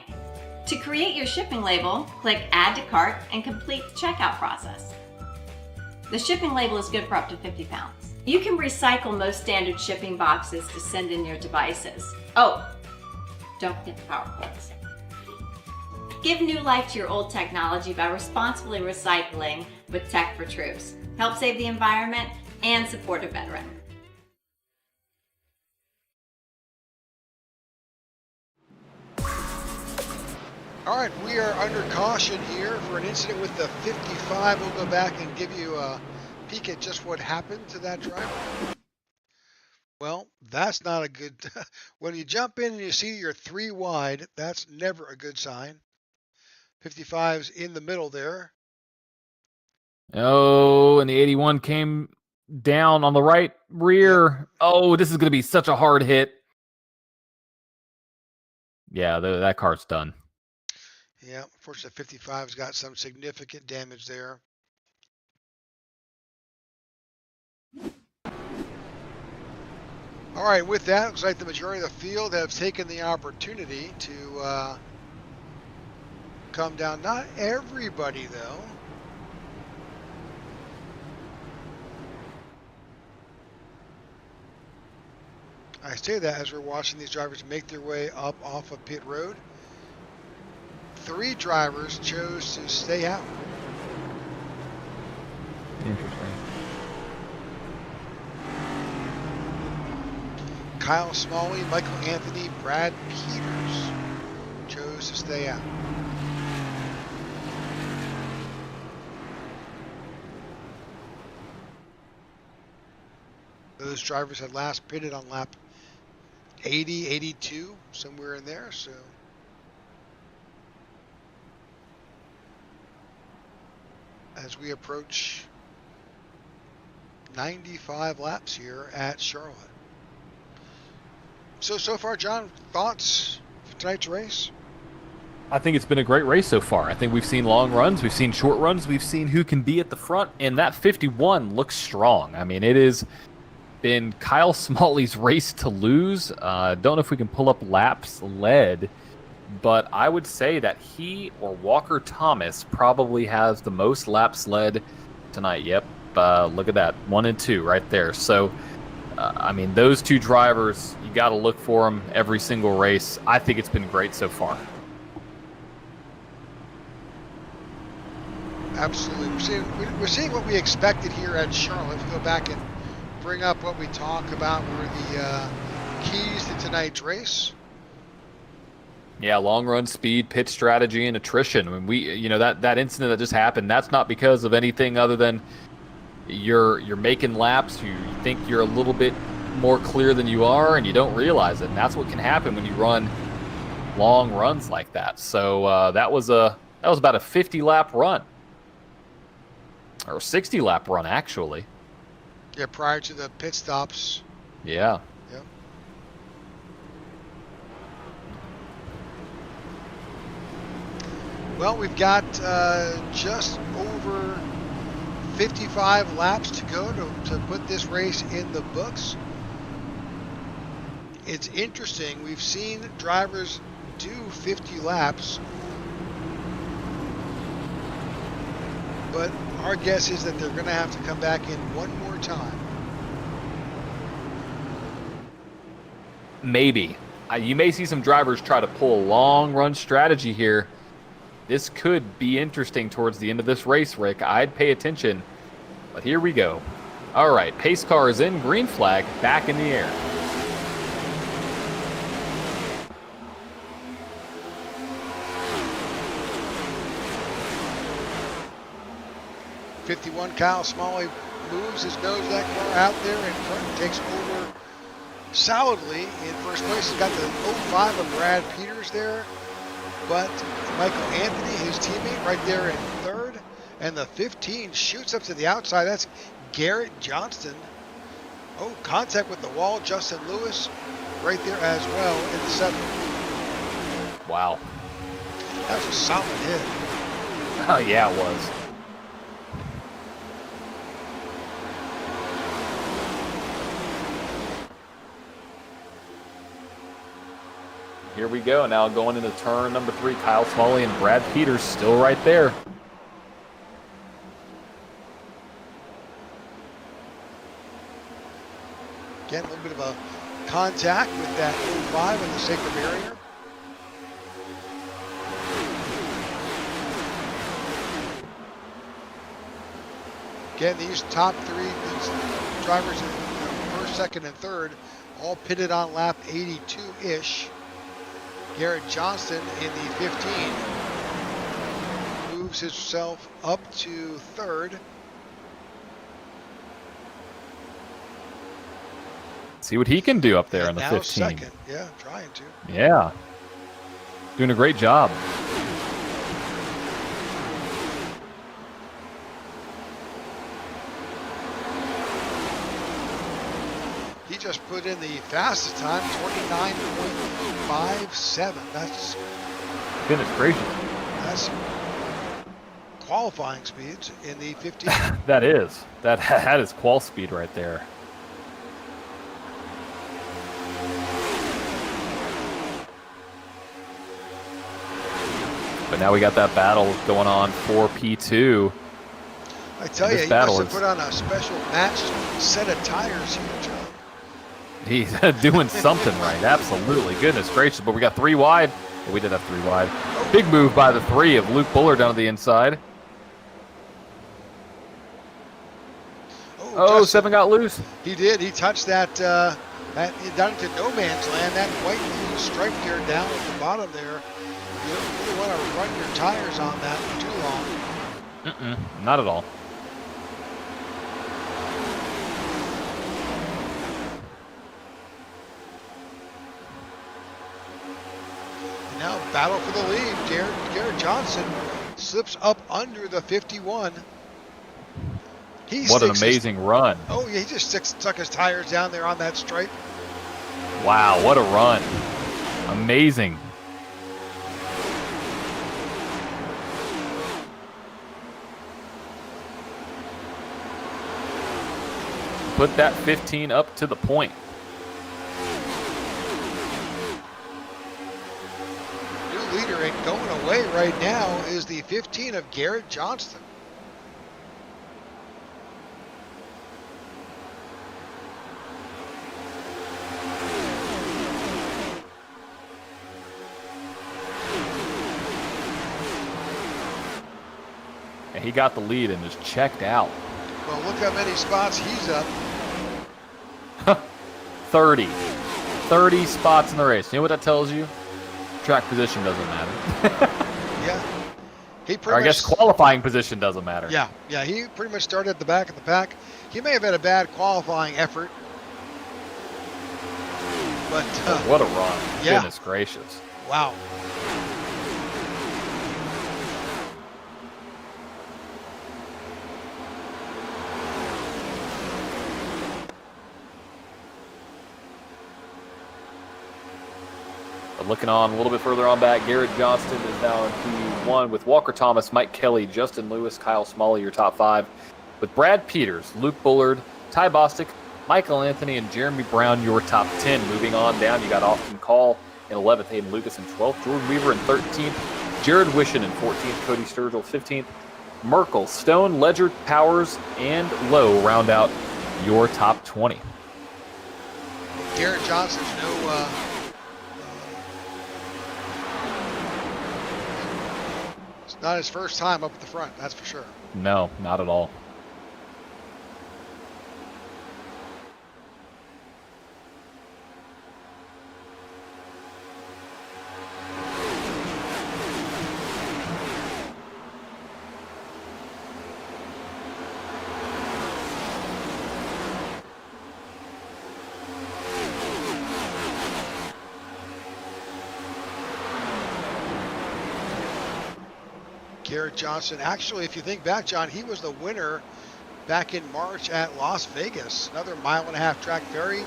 To create your shipping label, click Add to Cart and complete the checkout process. The shipping label is good for up to 50 pounds. You can recycle most standard shipping boxes to send in your devices. Oh, don't forget the power cords. Give new life to your old technology by responsibly recycling with Tech for Troops. Help save the environment and support a veteran. All right, we are under caution here for an incident with the 55. We'll go back and give you a peek at just what happened to that driver. Well, that's not a good... When you jump in and you see you're 3 wide, that's never a good sign. 55's in the middle there. Oh, and the 81 came down on the right rear. Yep. Oh, this is going to be such a hard hit. Yeah, that car's done. Yeah, unfortunately, 55's got some significant damage there. All right, with that, looks like the majority of the field have taken the opportunity to come down. Not everybody, though. I say that as we're watching these drivers make their way up off of pit road. 3 drivers chose to stay out. Interesting. Kyle Smalley, Michael Anthony, Brad Peters chose to stay out. those drivers had last pitted on lap 80, 82, somewhere in there. So as we approach 95 laps here at Charlotte. So far, John, thoughts for tonight's race? I think it's been a great race so far. I think we've seen long runs, we've seen short runs, we've seen who can be at the front, and that 51 looks strong. I mean, it has been Kyle Smalley's race to lose. Don't know if we can pull up laps led, but I would say that he or Walker Thomas probably has the most laps led tonight. Yep, look at that, 1 and 2 right there. So, I mean, those two drivers, you got to look for them every single race. I think it's been great so far. Absolutely. We're seeing what we expected here at Charlotte. If you go back and bring up what we talk about were the keys to tonight's race. Yeah, long run speed, pit strategy, and attrition. I mean, that incident that just happened, that's not because of anything other than you're making laps, you think you're a little bit more clear than you are, and you don't realize it. And that's what can happen when you run long runs like that. So that was about a 50-lap run. Or 60-lap run, actually. Yeah, prior to the pit stops. Yeah. Yep. Well, we've got just over 55 laps to go to put this race in the books. It's interesting. We've seen drivers do 50 laps, but our guess is that they're going to have to come back in one more time. Maybe. You may see some drivers try to pull a long run strategy here. This could be interesting towards the end of this race, Rick. I'd pay attention. But here we go. All right, pace car is in, green flag, back in the air. '51 Kyle Smalley moves his nose that car out there in front and takes over solidly in first place. He's got the 05 of Brad Peters there, but Michael Anthony, his teammate, right there in third, and the 15 shoots up to the outside. That's Garrett Johnston. Oh, contact with the wall. Justin Lewis right there as well in the 7th. Wow. That was a solid hit. Oh, yeah, it was. Here we go. Now going into turn number 3, Kyle Smalley and Brad Peters still right there. Again, a little bit of a contact with that 05 in the sacred barrier. Again, these top 3, these drivers in first, second, and third, all pitted on lap 82-ish. Garrett Johnston in the 15 moves himself up to third. See what he can do up there in the now 15. Second, yeah, trying to. Yeah. Doing a great job. He just put in the fastest time, 29.57. That's Goodness gracious. That's qualifying speeds in the 15. That is. That is qual speed right there. But now we got that battle going on for P2. I tell you, he must have put on a special matched set of tires here, John. He's doing something right. Absolutely. Goodness gracious. But we got 3 wide. Well, we did have 3 wide. Big move by the 3 of Luke Buller down to the inside. Oh, 7 got loose. He did. He touched that, down into no man's land. That white stripe there down at the bottom there. You don't really want to run your tires on that for too long. Not at all. battle for the lead. Garrett Johnson slips up under the 51. What an amazing run. Oh, yeah, he just stuck his tires down there on that stripe. Wow, what a run. Amazing. Put that 15 up to the point. New leader and going away right now is the 15 of Garrett Johnston. And he got the lead and just checked out. Well, look how many spots he's up. 30. 30 spots in the race. You know what that tells you? Track position doesn't matter. Yeah. He Or pretty I guess much, qualifying position doesn't matter. yeah, he pretty much started at the back of the pack. He may have had a bad qualifying effort. But, What a run. yeah. Goodness gracious. wow. But looking on a little bit further on back, Garrett Johnston is now in P1 with Walker Thomas, Mike Kelly, Justin Lewis, Kyle Smalley, your top 5. With Brad Peters, Luke Bullard, Ty Bostic, Michael Anthony, and Jeremy Brown, your top 10. Moving on down, you got Austin Call in 11th, Hayden Lucas in 12th, Jordan Weaver in 13th, Jared Wishon in 14th, Cody Sturgill 15th, Merkel, Stone, Ledger, Powers, and Lowe round out your top 20. Garrett Johnson's it's not his first time up at the front, that's for sure. No, not at all. Garrett Johnson, actually, if you think back, John, he was the winner back in March at Las Vegas. Another 1.5-mile track, very,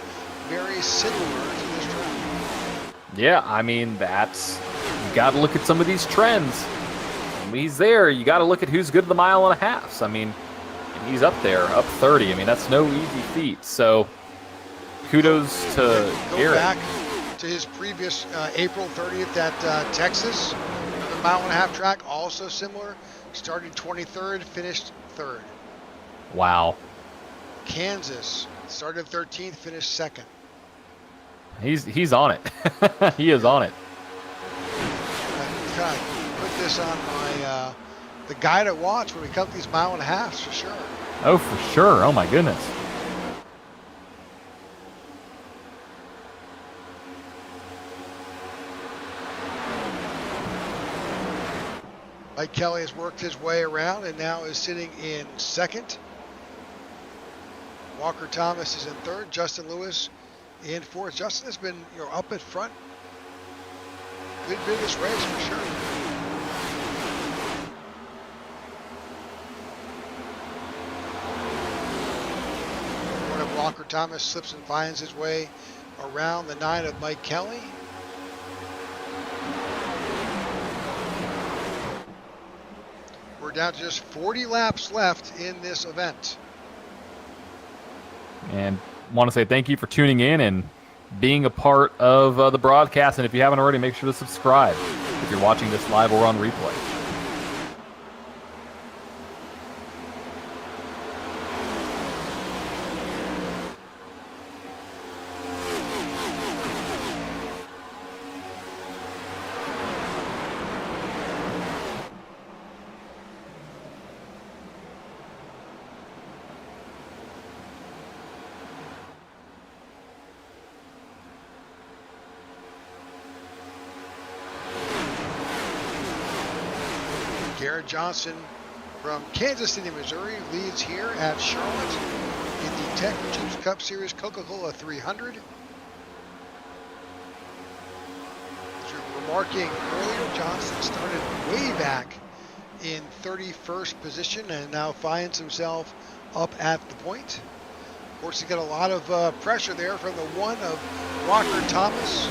very similar to this track. Yeah, I mean, you got to look at some of these trends. When he's there, you got to look at who's good at the 1.5 miles. I mean, and he's up there, up 30. I mean, that's no easy feat. So, kudos to Go Garrett. back to his previous April 30th at Texas. Another 1.5-mile track, also similar. Started 23rd, finished 3rd. Wow. Kansas started 13th, finished 2nd. He's on it. He is on it. I kind of put this on my the guy to watch when we come to these 1.5 miles for sure. Oh, for sure. Oh, my goodness. Mike Kelly has worked his way around and now is sitting in 2nd. Walker Thomas is in 3rd. Justin Lewis in 4th. Justin has been up at front. Good bit of this race for sure. One of Walker Thomas slips and finds his way around the 9 of Mike Kelly. We're down to just 40 laps left in this event. And want to say thank you for tuning in and being a part of the broadcast. And if you haven't already, make sure to subscribe if you're watching this live or on replay. Garrett Johnson from Kansas City, Missouri leads here at Charlotte in the Tech Tubes Cup Series Coca-Cola 300. As a remarking earlier, Johnson started way back in 31st position and now finds himself up at the point. Of course, he's got a lot of pressure there from the one of Walker Thomas.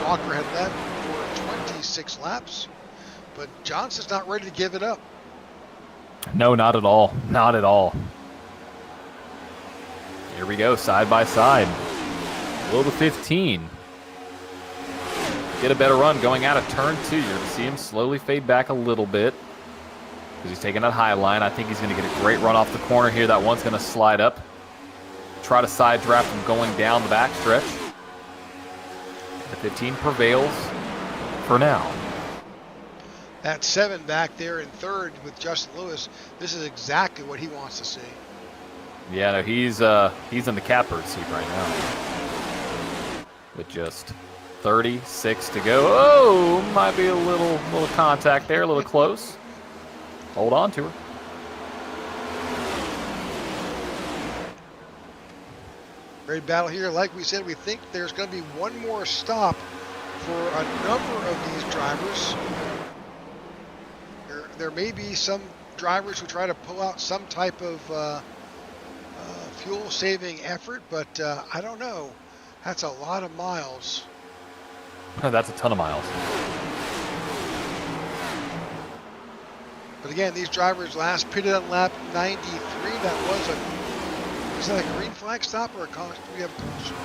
Walker had led for 26 laps, but Johnson's not ready to give it up. No, not at all. Not at all. Here we go, side by side. Low to 15. Get a better run going out of turn 2. You're going to see him slowly fade back a little bit because he's taking that high line. I think he's going to get a great run off the corner here. That one's going to slide up. Try to side draft him going down the backstretch. The 15 prevails for now. That 7 back there in third with Justin Lewis. This is exactly what he wants to see. Yeah, no, he's in the catbird seat right now. With just 36 to go. Oh, might be a little contact there, a little close. Hold on to her. Great battle here. Like we said, we think there's going to be one more stop for a number of these drivers. There may be some drivers who try to pull out some type of fuel-saving effort, but I don't know. That's a lot of miles. That's a ton of miles. But again, these drivers last pitted on lap 93. Was that a green flag stop or a caution? Do we have a caution?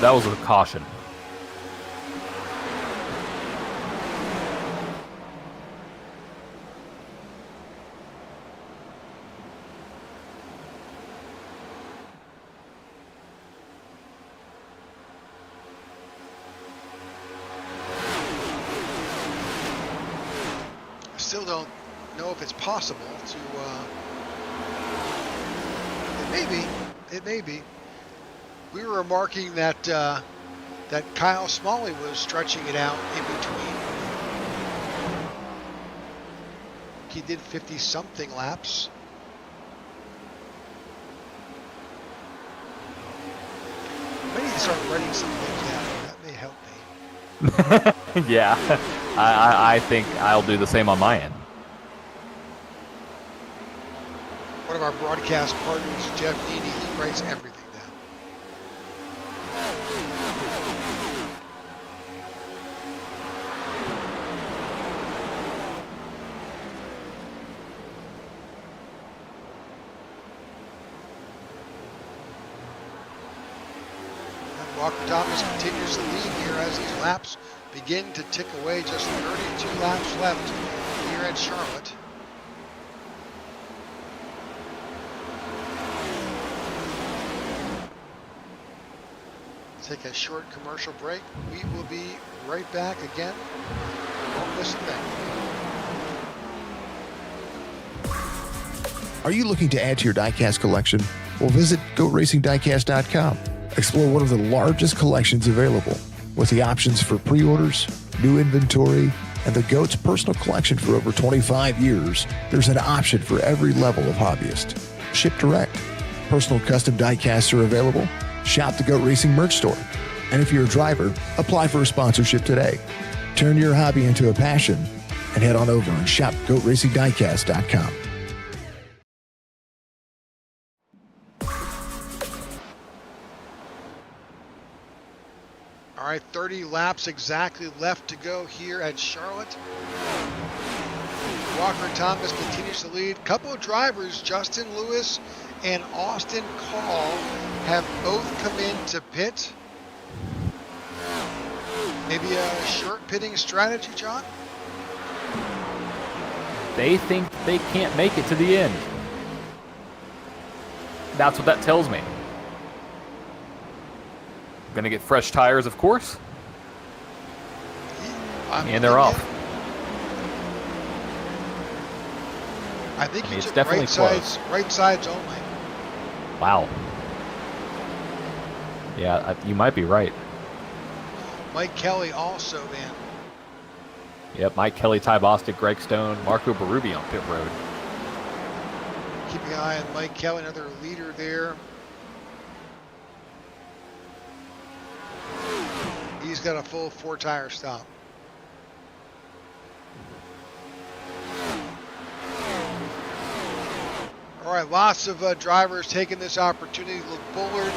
That was a caution. I still don't know if it's possible to. It may be. We were remarking that that Kyle Smalley was stretching it out in between. He did 50-something laps. I need to start writing some things down. That may help me. Yeah, I think I'll do the same on my end. One of our broadcast partners, Jeff Needy, he writes everything down. And Walker Thomas continues to lead here as these laps begin to tick away. Just 32 laps left here at Charlotte. Take a short commercial break. We will be right back again. Don't miss a thing. Are you looking to add to your diecast collection? Well, visit GoatRacingDiecast.com. Explore one of the largest collections available with the options for pre-orders, new inventory, and the GOAT's personal collection for over 25 years. There's an option for every level of hobbyist. Ship direct. Personal custom diecasts are available. Shop the GOAT Racing merch store. And if you're a driver, apply for a sponsorship today. Turn your hobby into a passion and head on over and shop GoatRacingDiecast.com. All right, 30 laps exactly left to go here at Charlotte. Walker Thomas continues to lead. Couple of drivers, Justin Lewis and Austin Call, have both come in to pit. Maybe a short pitting strategy, John? They think they can't make it to the end. That's what that tells me. Gonna get fresh tires, of course. And they're off. I think he It's took definitely right sides only. Wow. Yeah, you might be right. Mike Kelly also in. Yep, Mike Kelly, Ty Bostic, Greg Stone, Marco Berube on pit road. Keeping an eye on Mike Kelly, another leader there. He's got a full 4-tire stop. All right, lots of drivers taking this opportunity. Luke Bullard,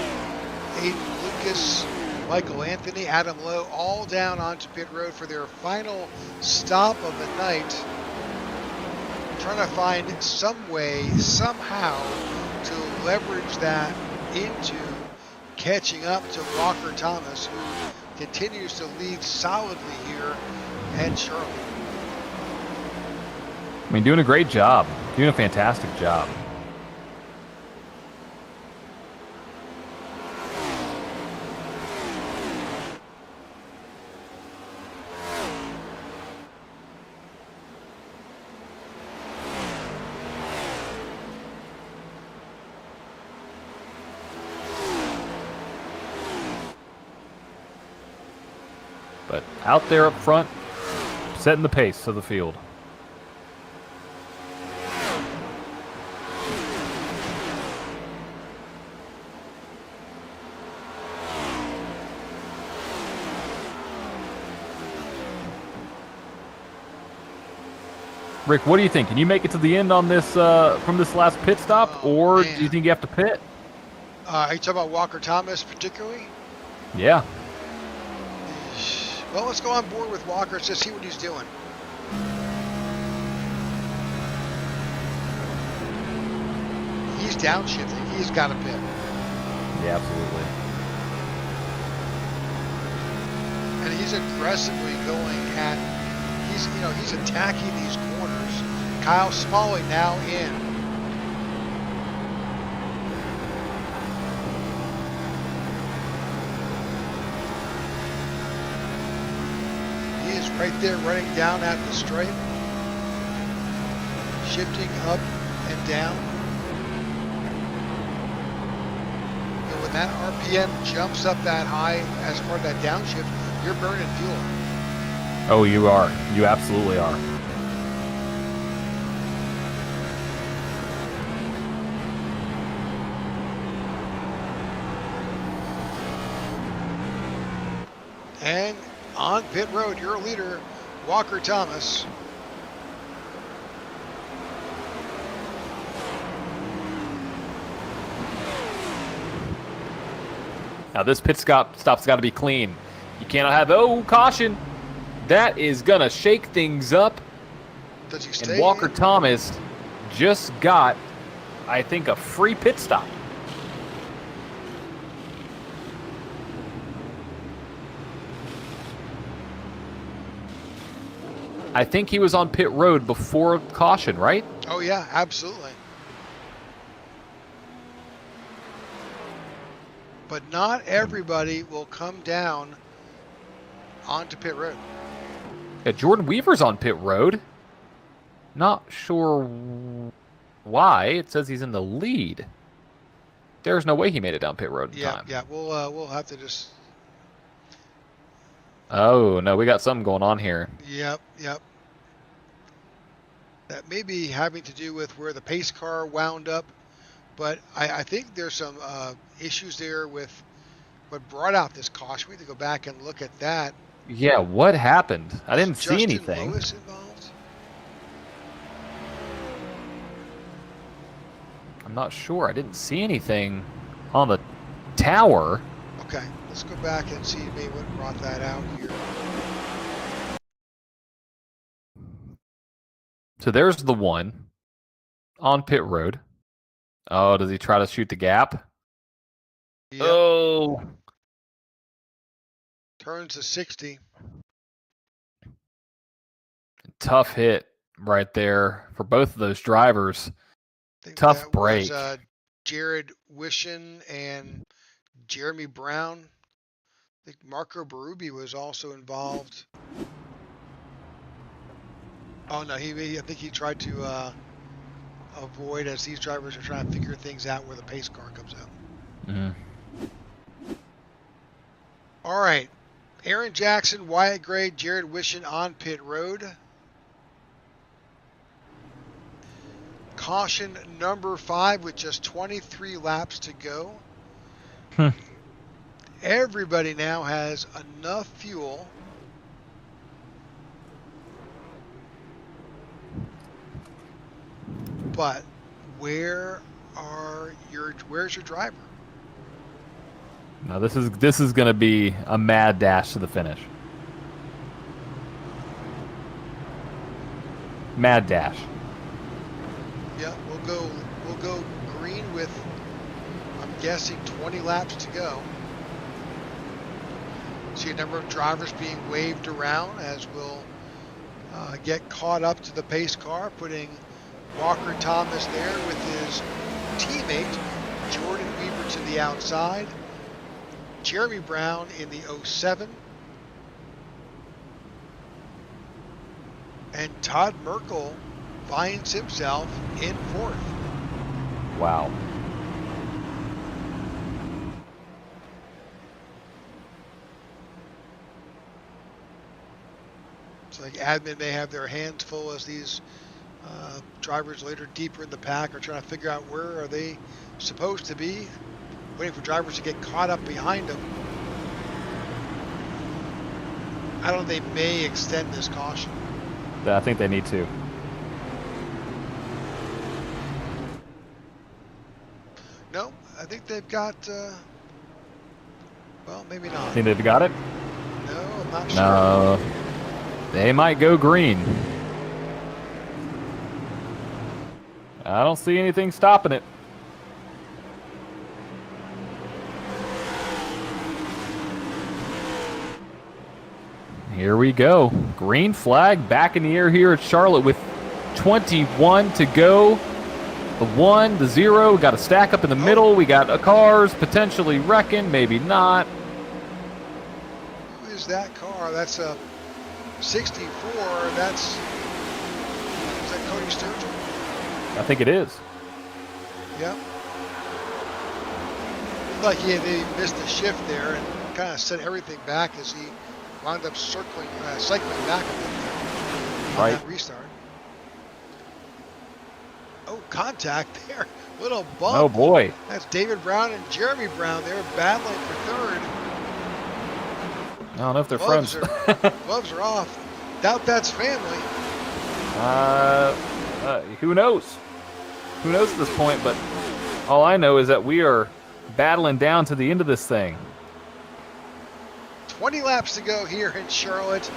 Aiden Lucas, Michael Anthony, Adam Lowe, all down onto pit road for their final stop of the night. Trying to find some way, somehow, to leverage that into catching up to Walker Thomas, who continues to lead solidly here at Charlotte. I mean, doing a great job. Doing a fantastic job. But out there up front, setting the pace of the field. Rick, what do you think? Can you make it to the end on this from this last pit stop, or do you think you have to pit? Are you talking about Walker Thomas particularly? Yeah. Well, let's go on board with Walker and just see what he's doing. He's downshifting. He's got to pit. Yeah, absolutely. And he's aggressively going at. He's attacking these corners. Kyle Smalley now in. He is right there running down at the stripe. Shifting up and down. And when that RPM jumps up that high as part of that downshift, you're burning fuel. Oh, you are. You absolutely are. And on pit road, your leader, Walker Thomas. Now this pit stop's got to be clean. You cannot have, caution. That is going to shake things up. Does he stay? And Walker Thomas just got, I think, a free pit stop. I think he was on pit road before caution, right? Oh, yeah, absolutely. But not everybody will come down onto pit road. Yeah, Jordan Weaver's on pit road. Not sure why. It says he's in the lead. There's no way he made it down pit road in time. Yeah, we'll have to just. Oh no, we got something going on here. Yep. That may be having to do with where the pace car wound up, but I think there's some issues there with what brought out this caution. We need to go back and look at that. Yeah, what happened? I didn't see Justin anything. Lewis involved? I'm not sure. I didn't see anything on the tower. Okay, let's go back and see maybe what brought that out here. So there's the one on pit road. Oh, does he try to shoot the gap? Yep. Oh. Turns to 60. Tough hit right there for both of those drivers. Tough that break. Was, Jared Wishin and Jeremy Brown. I think Marco Berube was also involved. Oh no, I think he tried to avoid as these drivers are trying to figure things out where the pace car comes out. Mm-hmm. All right, Aaron Jackson, Wyatt Gray, Jared Wishon on pit road. Caution number 5 with just 23 laps to go. Everybody now has enough fuel but where's your driver? Now this is going to be a mad dash to the finish. Mad dash. Yeah, we'll go green with, I'm guessing, 20 laps to go. See a number of drivers being waved around as we'll get caught up to the pace car, putting Walker Thomas there with his teammate Jordan Weaver to the outside. Jeremy Brown in the 07. And Todd Merkel finds himself in 4th. Wow. It's like admin may have their hands full as these drivers later deeper in the pack are trying to figure out where are they supposed to be, waiting for drivers to get caught up behind them. I don't know, they may extend this caution. I think they need to. No, I think they've got, well, maybe not. Think they've got it? No, I'm not sure. No. They might go green. I don't see anything stopping it. Here we go. Green flag back in the air here at Charlotte with 21 to go. The 1, the 0, got a stack up in the middle. We got cars potentially wrecking, maybe not. Who is that car? That's a 64. Is that Cody Sturgill? I think it is. Yep. Like they missed the shift there and kind of set everything back as he wound up cycling back a bit there on that restart. Oh, contact there. Little bump. Oh, boy. That's David Brown and Jeremy Brown there battling for 3rd. I don't know if they're friends. Gloves are off. Doubt that's family. Who knows? Who knows at this point, but all I know is that we are battling down to the end of this thing. 20 laps to go here in Charlotte.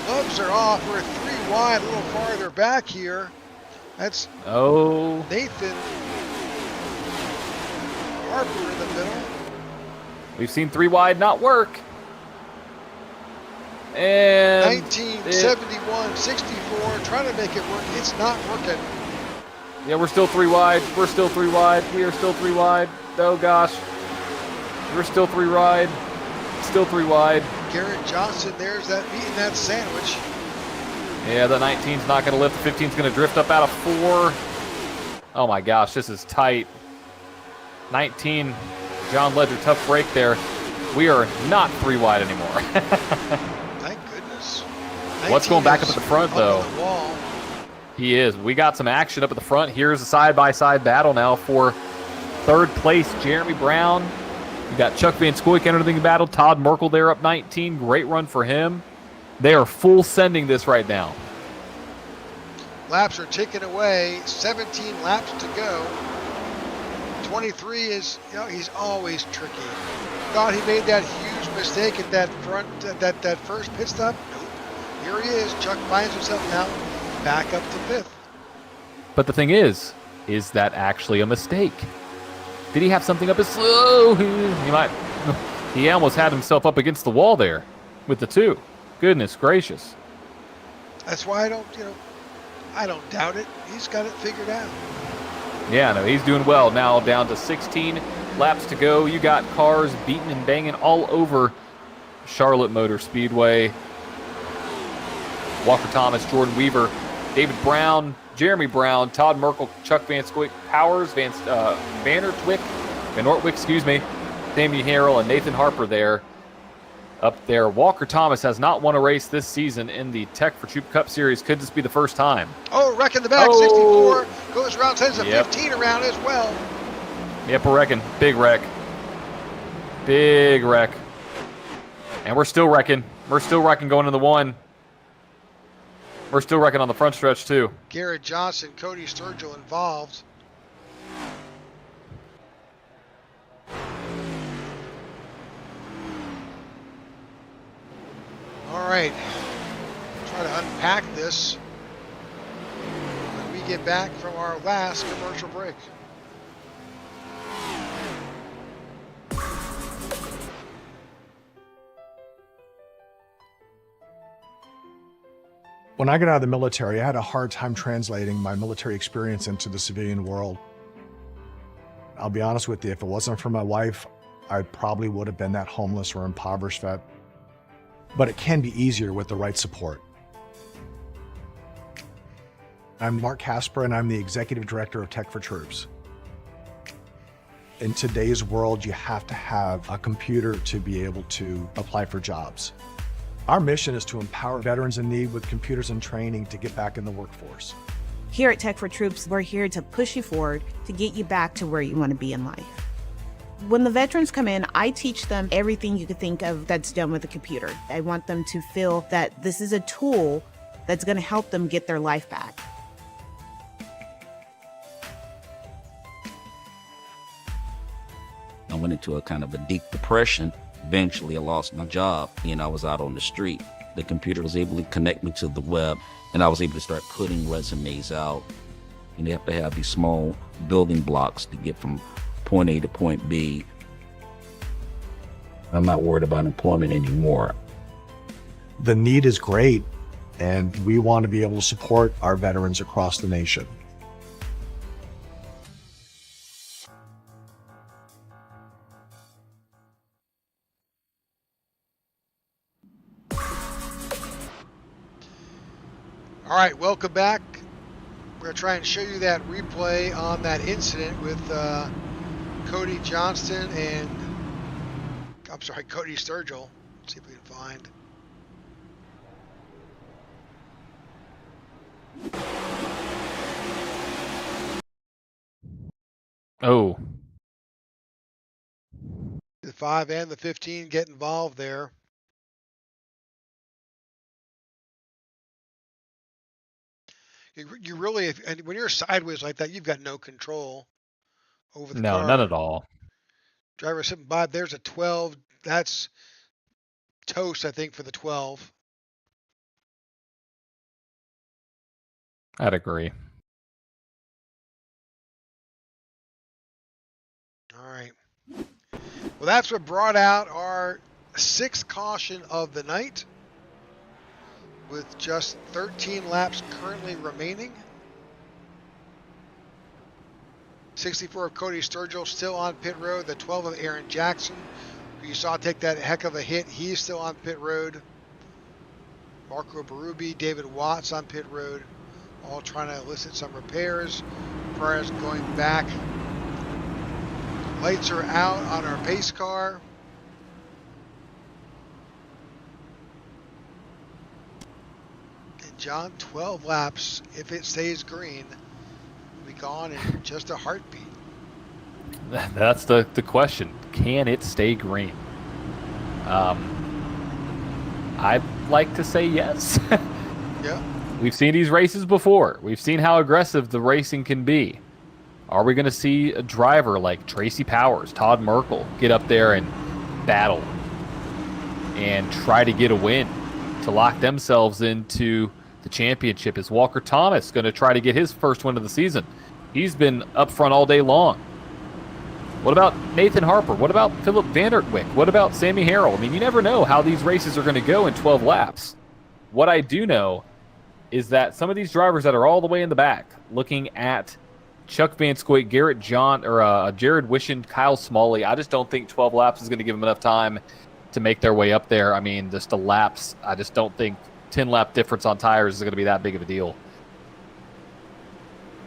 Gloves are off. We're 3 wide, a little farther back here. That's Nathan Harper in the middle. We've seen 3 wide not work. And 1971, 64, trying to make it work. It's not working. Yeah, we're still 3 wide. We're still 3 wide. We are still 3 wide. Oh, gosh. We're still 3 wide. Still 3 wide. Garrett Johnson, there's that eating that sandwich. Yeah, the 19's not going to lift. The 15's going to drift up out of 4. Oh, my gosh. This is tight. 19, John Ledger, tough break there. We are not 3 wide anymore. Thank goodness. What's going back up at the front, though? The wall. He is. We got some action up at the front. Here's a side-by-side battle now for 3rd place. Jeremy Brown. We got Chuck Van Scoyk entering the battle. Todd Merkel there up 19. Great run for him. They are full sending this right now. Laps are ticking away. 17 laps to go. 23 is, he's always tricky. Thought he made that huge mistake at that front, that first pit stop. Nope. Here he is. Chuck finds himself now back up to 5th. But the thing is that actually a mistake? Did he have something up his sleeve? He almost had himself up against the wall there with the 2. Goodness gracious. That's why I don't doubt it. He's got it figured out. Yeah, no, he's doing well. Now down to 16 laps to go. You got cars beating and banging all over Charlotte Motor Speedway. Walker Thomas, Jordan Weaver, David Brown, Jeremy Brown, Todd Merkel, Chuck Van Scoyk, Powers, Van Ortwick, Damien Harrell, and Nathan Harper there. up there. Walker Thomas has not won a race this season in the Tech for Troop Cup Series. Could this be the first time? Oh, wreck in the back, 64. Goes around, sends a 15 around as well. Yep, we're wrecking. Big wreck. Big wreck. And we're still wrecking. We're still wrecking going into the 1. We're still wrecking on the front stretch, too. Garrett Johnson, Cody Sturgill involved. All right. Try to unpack this when we get back from our last commercial break. When I got out of the military, I had a hard time translating my military experience into the civilian world. I'll be honest with you, if it wasn't for my wife, I probably would have been that homeless or impoverished vet. But it can be easier with the right support. I'm Mark Casper, and I'm the Executive Director of Tech for Troops. In today's world, you have to have a computer to be able to apply for jobs. Our mission is to empower veterans in need with computers and training to get back in the workforce. Here at Tech for Troops, we're here to push you forward to get you back to where you want to be in life. When the veterans come in, I teach them everything you could think of that's done with a computer. I want them to feel that this is a tool that's going to help them get their life back. I went into a kind of a deep depression. Eventually, I lost my job and I was out on the street. The computer was able to connect me to the web, and I was able to start putting resumes out. And you have to have these small building blocks to get from point A to point B. I'm not worried about employment anymore. The need is great, and we want to be able to support our veterans across the nation. All right, welcome back. We're going to try and show you that replay on that incident with Cody Johnston and, Cody Sturgill. Let's see if we can find. Oh. The 5 and the 15 get involved there. You really, and when you're sideways like that, you've got no control over the car. No, none at all. Driver sitting by, there's a 12. That's toast, I think, for the 12. I'd agree. All right. Well, that's what brought out our 6th caution of the night, with just 13 laps currently remaining. 64 of Cody Sturgill still on pit road. The 12 of Aaron Jackson, who you saw take that heck of a hit, he's still on pit road. Marco Berube, David Watts on pit road, all trying to elicit some repairs. Prior's going back. Lights are out on our pace car. John, 12 laps, if it stays green, will be gone in just a heartbeat. That's the question. Can it stay green? I'd like to say yes. Yeah. We've seen these races before. We've seen how aggressive the racing can be. Are we going to see a driver like Tracy Powers, Todd Merkel, get up there and battle and try to get a win to lock themselves into the championship? Is Walker Thomas going to try to get his first win of the season? He's been up front all day long. What about Nathan Harper? What about Philip Vanderwick? What about Sammy Harrell? I mean, you never know how these races are going to go in 12 laps. What I do know is that some of these drivers that are all the way in the back, looking at Chuck Van Scoit, Jared Wishon, Kyle Smalley, I just don't think 12 laps is going to give them enough time to make their way up there. I mean, just the laps, I just don't think 10-lap difference on tires is going to be that big of a deal.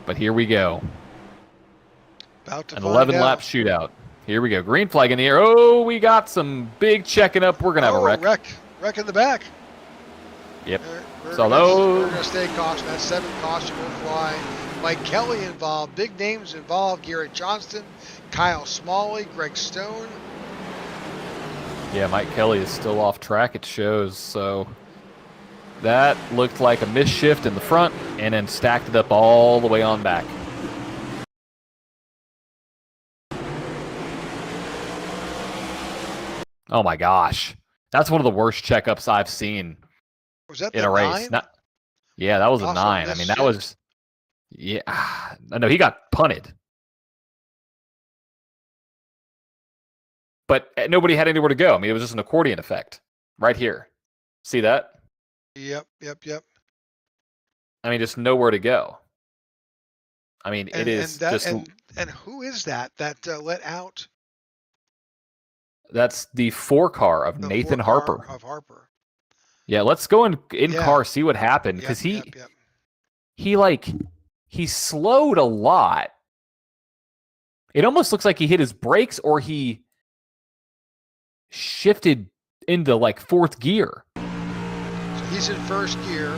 But here we go. About to An find 11-lap out. shootout. Here we go. Green flag in the air. Oh, we got some big checking up. We're going to have a wreck. Wreck in the back. Yep. We're So going to stay caution. That 7 caution will fly. Mike Kelly involved. Big names involved. Garrett Johnston, Kyle Smalley, Greg Stone. Yeah, Mike Kelly is still off track, it shows. So that looked like a misshift in the front and then stacked it up all the way on back. Oh my gosh. That's one of the worst checkups I've seen Was that in the a race. 9? Yeah, that was a Also 9. I mean, that was... Yeah. No, he got punted. But nobody had anywhere to go. I mean, it was just an accordion effect right here. See that? Yep. I mean, just nowhere to go. I mean, it is just... And who is that let out? That's the 4 car of The Nathan 4 Harper. car of Harper. Yeah, let's go in Yeah. car, see what happened. Because Yep. he slowed a lot. It almost looks like he hit his brakes or he shifted into like 4th gear. So he's in 1st gear.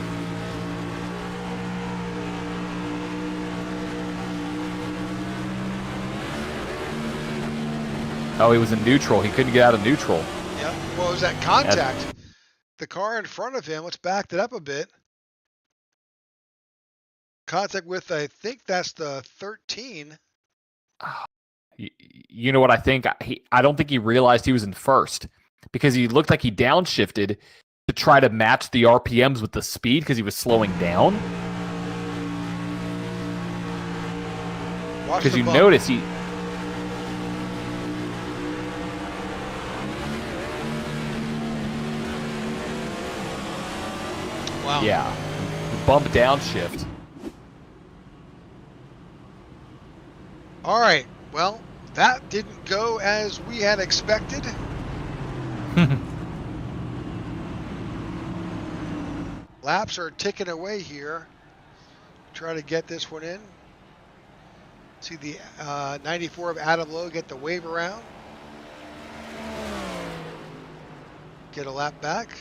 Oh, he was in neutral. He couldn't get out of neutral. Yep. Well, it was that contact. The car in front of him, let's back it up a bit. Contact with, I think that's the 13. You know what I think? I don't think he realized he was in 1st because he looked like he downshifted to try to match the RPMs with the speed because he was slowing down. Because you notice he... Wow. Yeah. Bump downshift. All right. Well, that didn't go as we had expected. Laps are ticking away here. Try to get this one in. See the 94 of Adam Lowe get the wave around. Get a lap back.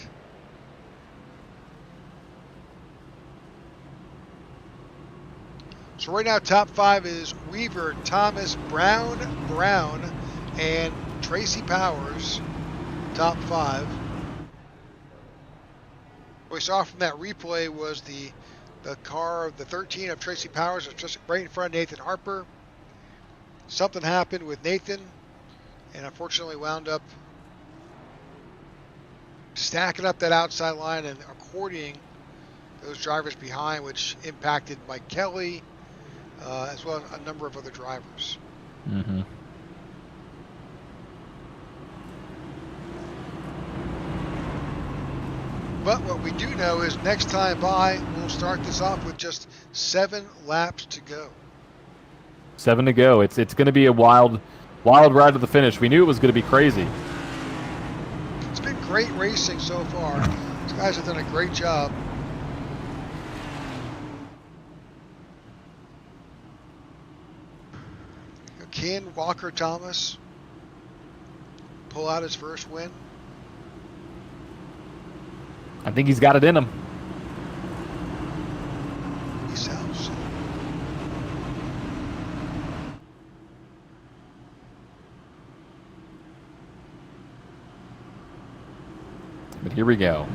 So right now, top 5 is Weaver, Thomas, Brown, and Tracy Powers. Top 5. What we saw from that replay was the car of the 13 of Tracy Powers was just right in front of Nathan Harper. Something happened with Nathan, and unfortunately wound up stacking up that outside line and accordioning those drivers behind, which impacted Mike Kelly, as well as a number of other drivers. Mm-hmm. But what we do know is next time by, we'll start this off with just 7 laps to go. 7 to go. It's going to be a wild ride to the finish. We knew it was going to be crazy. It's been great racing so far. These guys have done a great job. Can Walker Thomas pull out his first win? I think he's got it in him. He sounds so. But here we go.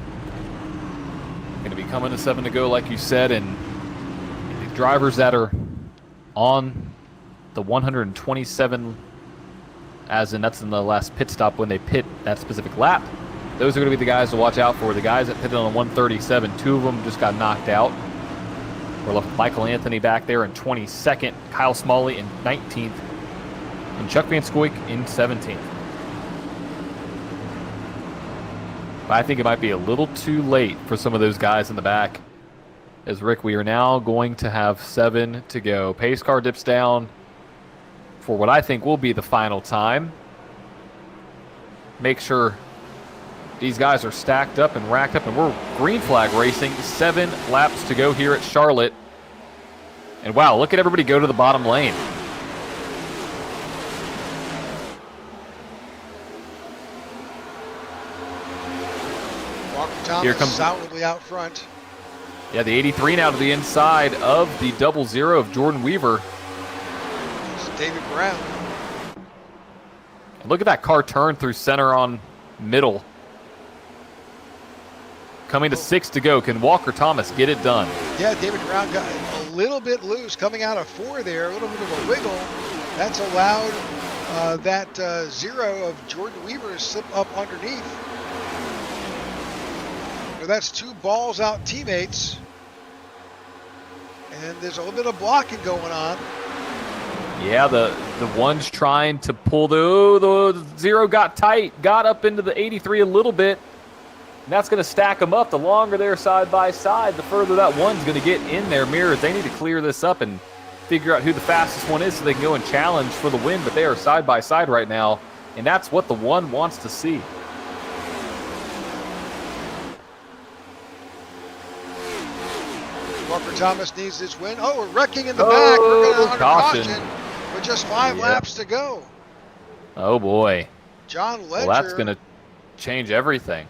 Going to be coming to 7 to go, like you said, and the drivers that are on the 127, as in that's in the last pit stop when they pit that specific lap, those are going to be the guys to watch out for. The guys that pitted on the 137, 2 of them just got knocked out. We're left with Michael Anthony back there in 22nd, Kyle Smalley in 19th, and Chuck Van Scoik in 17th. But I think it might be a little too late for some of those guys in the back. As Rick, we are now going to have 7 to go. Pace car dips down for what I think will be the final time. Make sure these guys are stacked up and racked up, and we're green flag racing. 7 laps to go here at Charlotte. And wow, look at everybody go to the bottom lane. Here comes solidly out front. Yeah, the 83 now to the inside of the 00 of Jordan Weaver. This is David Brown. And look at that car turn through center on middle. Coming to 6 to go. Can Walker Thomas get it done? Yeah, David Brown got a little bit loose coming out of 4 there, a little bit of a wiggle. That's allowed that 0 of Jordan Weaver to slip up underneath. So that's 2 balls out teammates. And there's a little bit of blocking going on. Yeah, the one's trying to pull the 0 got tight, got up into the 83 a little bit. And that's going to stack them up. The longer they're side by side, the further that one's going to get in their mirrors. They need to clear this up and figure out who the fastest one is so they can go and challenge for the win. But they are side by side right now, and that's what the one wants to see. Walker Thomas needs this win. Oh, we're wrecking in the back. We're going to under caution with just 5 laps to go. Oh, boy. John Ledger. Well, that's going to change everything.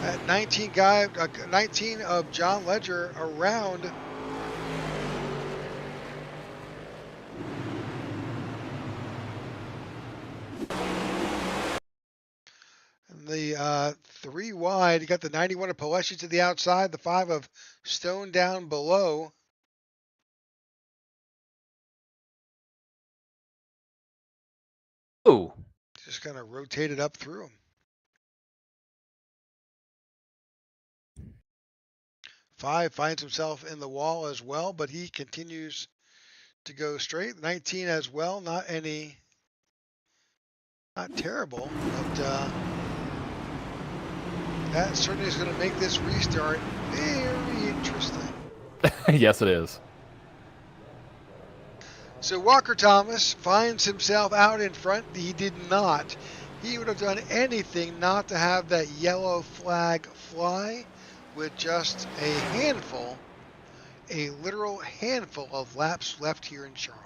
At 19 of John Ledger around. And the 3 wide, you got the 91 of Paleshi to the outside, the 5 of Stone down below. Oh. Just kind of rotated up through him. 5 finds himself in the wall as well, but he continues to go straight. 19 as well, not terrible, but that certainly is going to make this restart very interesting. Yes, it is. So Walker Thomas finds himself out in front. He did not. He would have done anything not to have that yellow flag fly with just a literal handful of laps left here in Charlotte.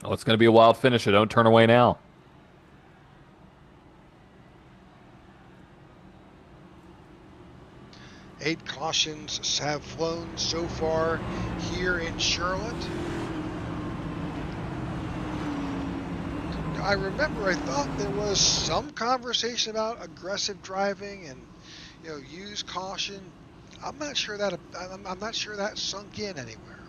Oh, it's going to be a wild finish. So don't turn away now. Eight cautions have flown so far here in Charlotte. I remember I thought there was some conversation about aggressive driving and use caution. I'm not sure that sunk in anywhere.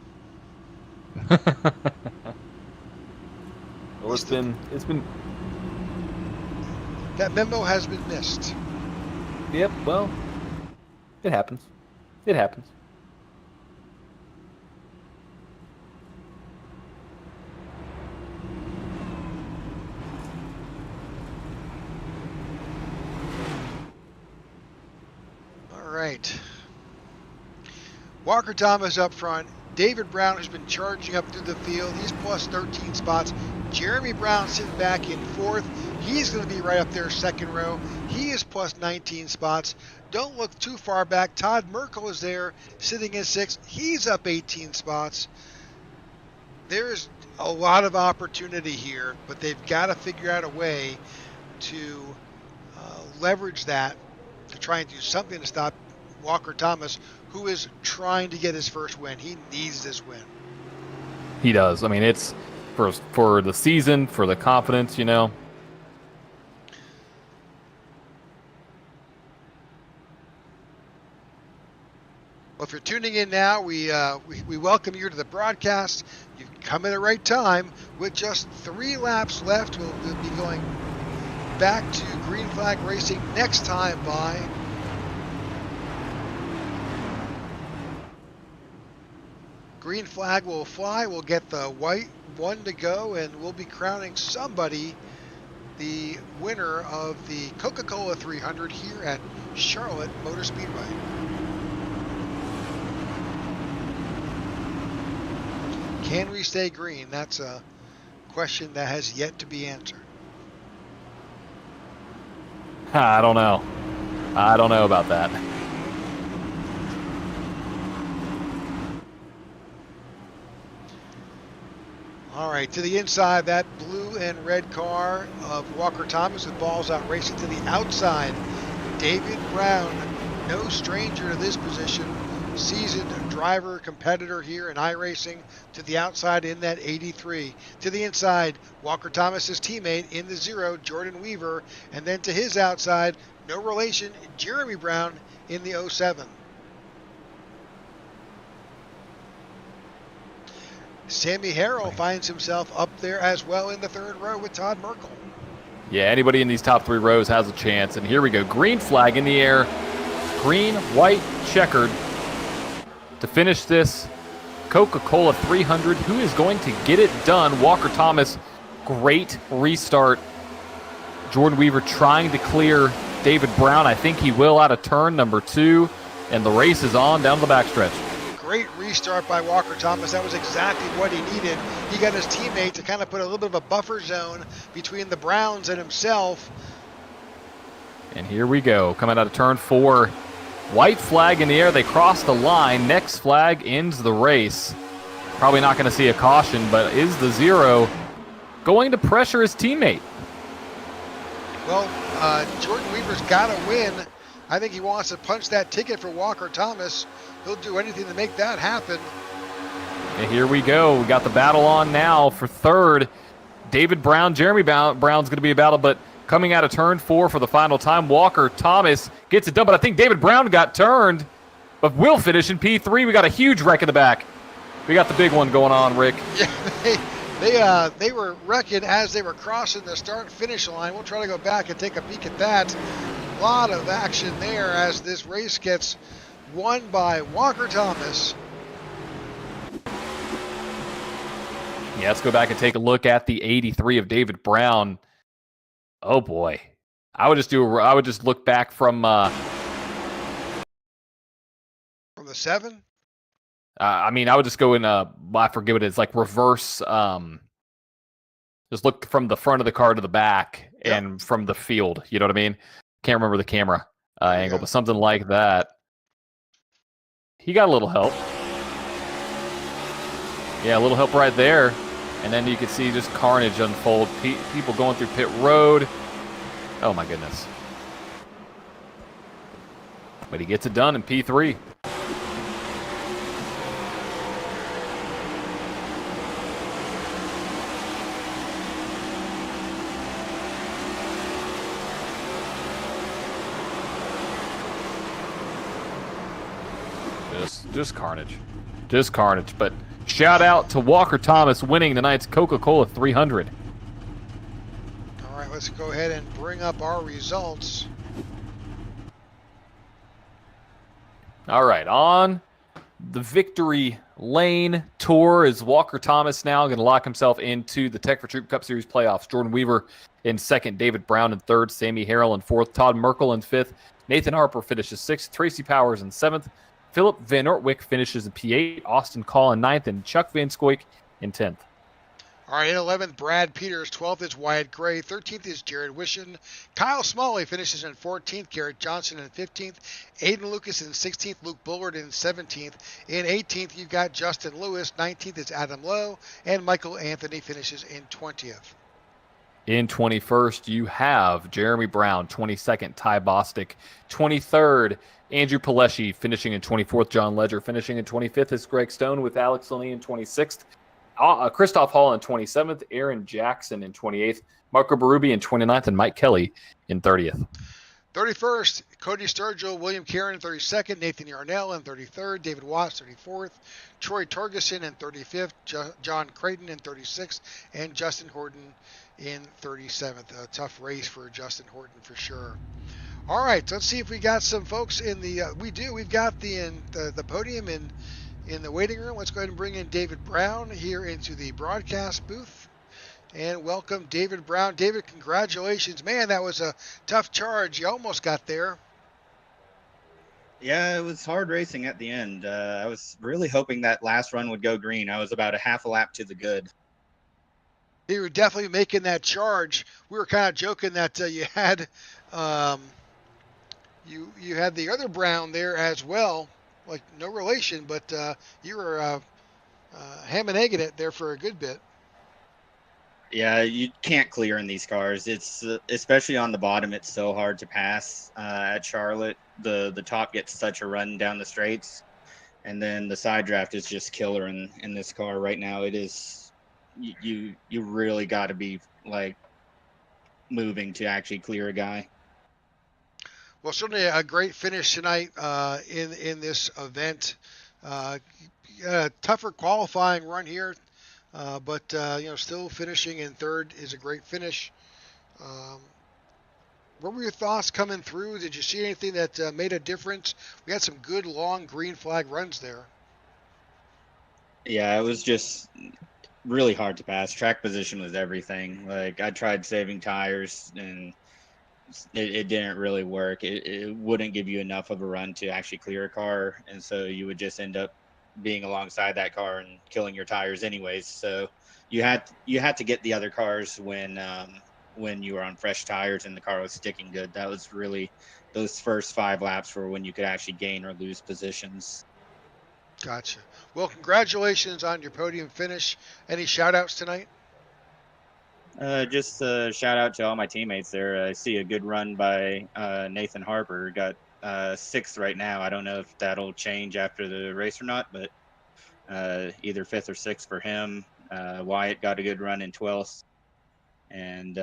Well, it's been that memo has been missed. Yep, well, it happens. It happens. All right. Walker Thomas up front. David Brown has been charging up through the field. He's plus 13 spots. Jeremy Brown sitting back in 4th. He's going to be right up there, 2nd row. He is plus 19 spots. Don't look too far back. Todd Merkel is there, sitting in 6th. He's up 18 spots. There's a lot of opportunity here, but they've got to figure out a way to leverage that to try and do something to stop Walker Thomas, who is trying to get his first win. He needs this win. He does. I mean, it's for the season, for the confidence, Well, if you're tuning in now, we welcome you to the broadcast. You've come at the right time. With just 3 laps left, we'll be going back to green flag racing next time by. Green flag will fly. We'll get the white one to go, and we'll be crowning somebody the winner of the Coca-Cola 300 here at Charlotte Motor Speedway. Can we stay green? That's a question that has yet to be answered. I don't know. I don't know about that. All right, to the inside, that blue and red car of Walker Thomas with balls out racing to the outside. David Brown, no stranger to this position. Seasoned driver, competitor here in iRacing, to the outside in that 83. To the inside, Walker Thomas's teammate in the 0, Jordan Weaver. And then to his outside, no relation, Jeremy Brown in the 07. Sammy Harrell finds himself up there as well in the 3rd row with Todd Merkel. Yeah, anybody in these top 3 rows has a chance. And here we go. Green flag in the air. Green, white, checkered. To finish this Coca-Cola 300, who is going to get it done? Walker Thomas, great restart. Jordan Weaver trying to clear David Brown. I think he will out of turn number 2. And the race is on down the backstretch. Great restart by Walker Thomas. That was exactly what he needed. He got his teammate to kind of put a little bit of a buffer zone between the Browns and himself. And here we go, coming out of turn 4. White flag in the air, they cross the line. Next flag ends the race. Probably not going to see a caution, but is the 0 going to pressure his teammate? Well, Jordan Weaver's got to win. I think he wants to punch that ticket for Walker Thomas. He'll do anything to make that happen. And here we go. We got the battle on now for 3rd. David Brown, Jeremy Brown's going to be a battle, but coming out of turn 4 for the final time, Walker Thomas gets it done, but I think David Brown got turned, but will finish in P3. We got a huge wreck in the back. We got the big one going on, Rick. Yeah, they were wrecking as they were crossing the start-finish line. We'll try to go back and take a peek at that. A lot of action there as this race gets won by Walker Thomas. Yeah, let's go back and take a look at the 83 of David Brown. Oh boy, I would just look back from the 7. I mean, I would just go in I forget what it is, like reverse. Just look from the front of the car to the back and from the field. You know what I mean? Can't remember the camera angle, but something like that. He got a little help. Yeah, a little help right there. And then you can see just carnage unfold. People going through pit road. Oh, my goodness. But he gets it done in P3. Just carnage. Just carnage. But shout out to Walker Thomas winning tonight's Coca-Cola 300. All right, let's go ahead and bring up our results. All right, on the victory lane tour is Walker Thomas now going to lock himself into the Tech for Troop Cup Series playoffs. Jordan Weaver in 2nd, David Brown in 3rd, Sammy Harrell in 4th, Todd Merkel in 5th, Nathan Harper finishes 6th, Tracy Powers in 7th, Philip Van Ortwick finishes in P8, Austin Call in 9th, and Chuck Van Scoik in 10th. All right, in 11th, Brad Peters. 12th is Wyatt Gray. 13th is Jared Wishon. Kyle Smalley finishes in 14th. Garrett Johnson in 15th. Aiden Lucas in 16th. Luke Bullard in 17th. In 18th, you've got Justin Lewis. 19th is Adam Lowe. And Michael Anthony finishes in 20th. In 21st, you have Jeremy Brown. 22nd, Ty Bostic. 23rd, Andrew Pileshi finishing in 24th. John Ledger finishing in 25th is Greg Stone with Alex Laney in 26th. Christoph Hall in 27th. Aaron Jackson in 28th. Marco Berube in 29th. And Mike Kelly in 30th. 31st, Cody Sturgill, William Karen in 32nd, Nathan Yarnell in 33rd, David Watts 34th, Troy Torgerson in 35th, John Creighton in 36th, and Justin Horton in 37th. A tough race for Justin Horton for sure. All right, let's see if we got some folks in the. We've got the podium in the waiting room. Let's go ahead and bring in David Brown here into the broadcast booth. And welcome David Brown. David, congratulations. Man, that was a tough charge. You almost got there. Yeah, it was hard racing at the end. I was really hoping that last run would go green. I was about a half a lap to the good. You were definitely making that charge. We were kind of joking that you had you had the other Brown there as well. Like, no relation, but you were ham and egging it there for a good bit. Yeah, you can't clear in these cars. It's especially on the bottom. It's so hard to pass. At Charlotte, the top gets such a run down the straights, and then the side draft is just killer in this car right now. It is you really got to be like moving to actually clear a guy. Well, certainly a great finish tonight in this event. A tougher qualifying run here, but still finishing in third is a great finish. What were your thoughts coming through? Did you see anything that made a difference? We had some good long green flag runs there. Yeah, it was just really hard to pass. Track position was everything. Like I tried saving tires and it didn't really work. It wouldn't give you enough of a run to actually clear a car, and so you would just end up being alongside that car and killing your tires anyways. So you had to get the other cars when you were on fresh tires and the car was sticking good. That was really those first 5 laps were when you could actually gain or lose positions. Gotcha. Well, congratulations on your podium finish. Any shout outs tonight? Just a shout out to all my teammates there. I see a good run by Nathan Harper. Got 6th right now. I don't know if that'll change after the race or not, but either 5th or 6th for him. Wyatt got a good run in 12th, and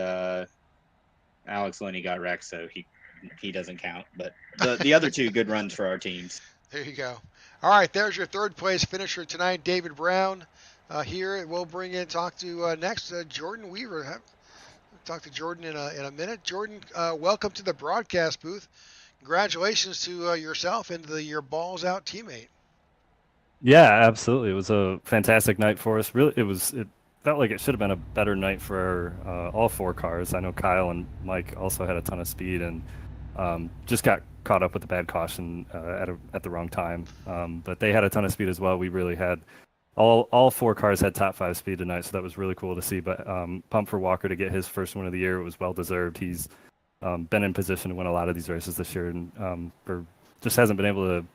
Alex Linney got wrecked, so he doesn't count. But the other 2 good runs for our teams. There you go. All right, there's your third place finisher tonight, David Brown. Here we'll bring in talk to next Jordan Weaver. Talk to Jordan in a minute. Jordan, welcome to the broadcast booth. Congratulations to yourself and your balls out teammate. Yeah, absolutely. It was a fantastic night for us. Really, it felt like it should have been a better night for all 4 cars. I know Kyle and Mike also had a ton of speed and just got caught up with the bad caution at the wrong time. But they had a ton of speed as well. We really had all 4 cars had top 5 speed tonight, so that was really cool to see. But pumped for Walker to get his first win of the year. It was well deserved. He's been in position to win a lot of these races this year, and just hasn't been able to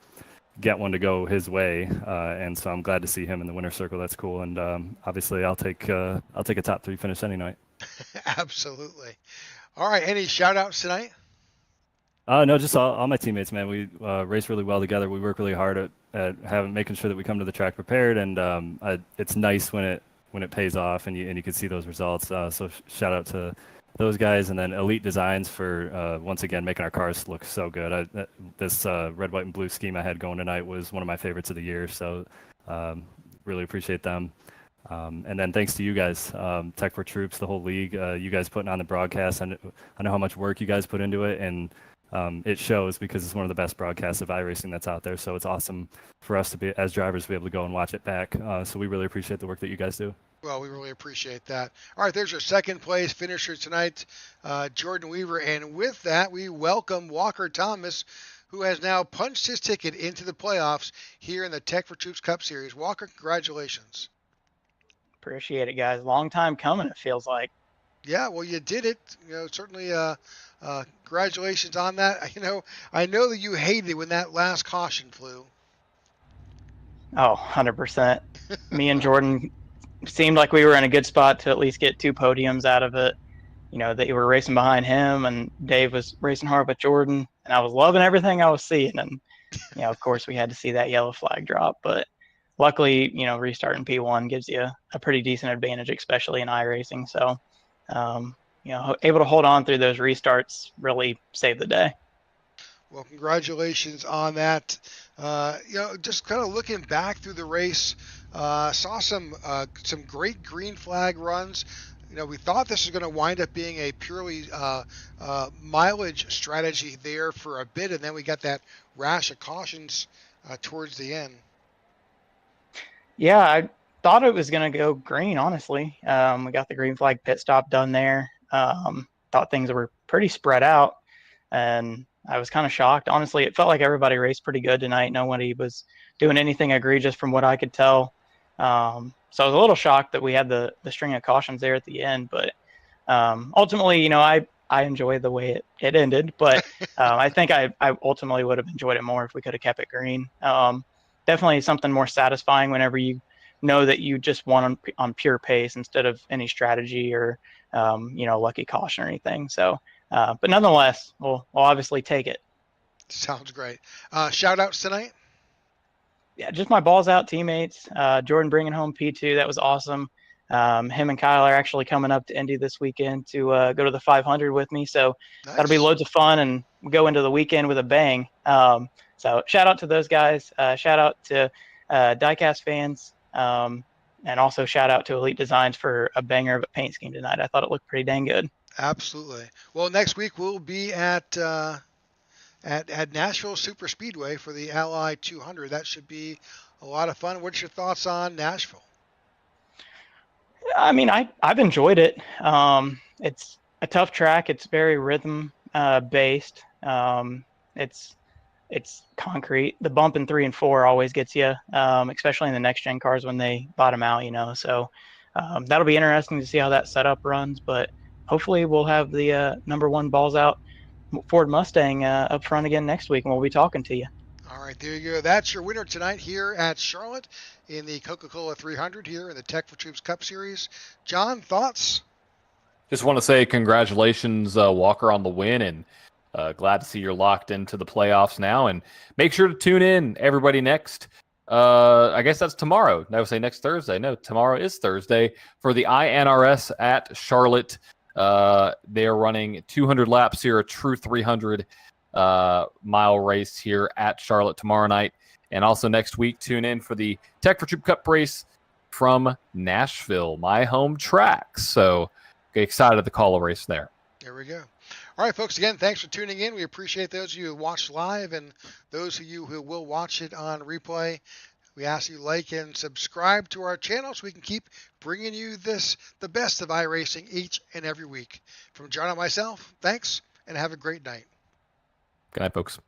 get one to go his way. And so I'm glad to see him in the winner's circle. That's cool. And obviously, I'll take a top 3 finish any night. Absolutely. All right. Any shout outs tonight? No, just all my teammates, man. We race really well together. We work really hard at making sure that we come to the track prepared, and it's nice when it pays off and you can see those results. So shout out to those guys, and then Elite Designs for once again making our cars look so good. This red, white, and blue scheme I had going tonight was one of my favorites of the year. So really appreciate them. And then thanks to you guys, Tech for Troops, the whole league, you guys putting on the broadcast. I know how much work you guys put into it, and it shows because it's one of the best broadcasts of iRacing that's out there. So it's awesome for us to be, as drivers, be able to go and watch it back. So we really appreciate the work that you guys do. Well, we really appreciate that. All right, there's your second place finisher tonight, Jordan Weaver. And with that, we welcome Walker Thomas, who has now punched his ticket into the playoffs here in the Tech for Troops Cup Series. Walker, congratulations. Appreciate it, guys. Long time coming, it feels like. Yeah, well, you did it. Certainly congratulations on that. I know that you hated it when that last caution flew. Oh, 100%. Me and Jordan seemed like we were in a good spot to at least get 2 podiums out of it. That you were racing behind him, and Dave was racing hard with Jordan, and I was loving everything I was seeing. And, of course, we had to see that yellow flag drop. But luckily, restarting P1 gives you a pretty decent advantage, especially in iRacing. So, able to hold on through those restarts really saved the day. Well, congratulations on that. Just kind of looking back through the race, saw some great green flag runs. We thought this was going to wind up being a purely mileage strategy there for a bit, and then we got that rash of cautions towards the end. Yeah, I thought it was going to go green, honestly. We got the green flag pit stop done there. Thought things were pretty spread out, and I was kind of shocked. Honestly, it felt like everybody raced pretty good tonight. Nobody was doing anything egregious from what I could tell. So I was a little shocked that we had the string of cautions there at the end, but ultimately, I enjoyed the way it ended, but I think I ultimately would have enjoyed it more if we could have kept it green. Definitely something more satisfying whenever you know that you just won on pure pace instead of any strategy or lucky caution or anything. So, but nonetheless, we'll obviously take it. Sounds great. Shout outs tonight. Yeah, just my balls out teammates. Jordan bringing home P2, that was awesome. Him and Kyle are actually coming up to Indy this weekend to go to the 500 with me. So Nice. That'll be loads of fun and go into the weekend with a bang. So shout out to those guys. Shout out to Diecast fans. And also shout out to Elite Designs for a banger of a paint scheme tonight. I thought it looked pretty dang good. Absolutely. Well, next week we'll be at Nashville Super Speedway for the Ally 200. That should be a lot of fun. What's your thoughts on Nashville? I mean, I've enjoyed it. It's a tough track. It's very rhythm based. It's concrete. The bump in 3 and 4 always gets you, especially in the next gen cars when they bottom out. So that'll be interesting to see how that setup runs. But hopefully we'll have the number 1 balls out Ford Mustang up front again next week, and we'll be talking to you. All right, there you go. That's your winner tonight here at Charlotte in the Coca-Cola 300 here in the Tech for Troops Cup Series. John, thoughts? Just want to say congratulations, Walker, on the win, and glad to see you're locked into the playoffs now. And make sure to tune in, everybody, next. I guess that's tomorrow. I would say next Thursday. No, tomorrow is Thursday for the INRS at Charlotte. They are running 200 laps here, a true 300 mile race here at Charlotte tomorrow night. And also next week, tune in for the Tech for Troop Cup race from Nashville, my home track. So get excited to call a race there. There we go. All right, folks, again, thanks for tuning in. We appreciate those of you who watched live and those of you who will watch it on replay. We ask you like and subscribe to our channel so we can keep bringing you the best of iRacing each and every week. From John and myself, thanks, and have a great night. Good night, folks.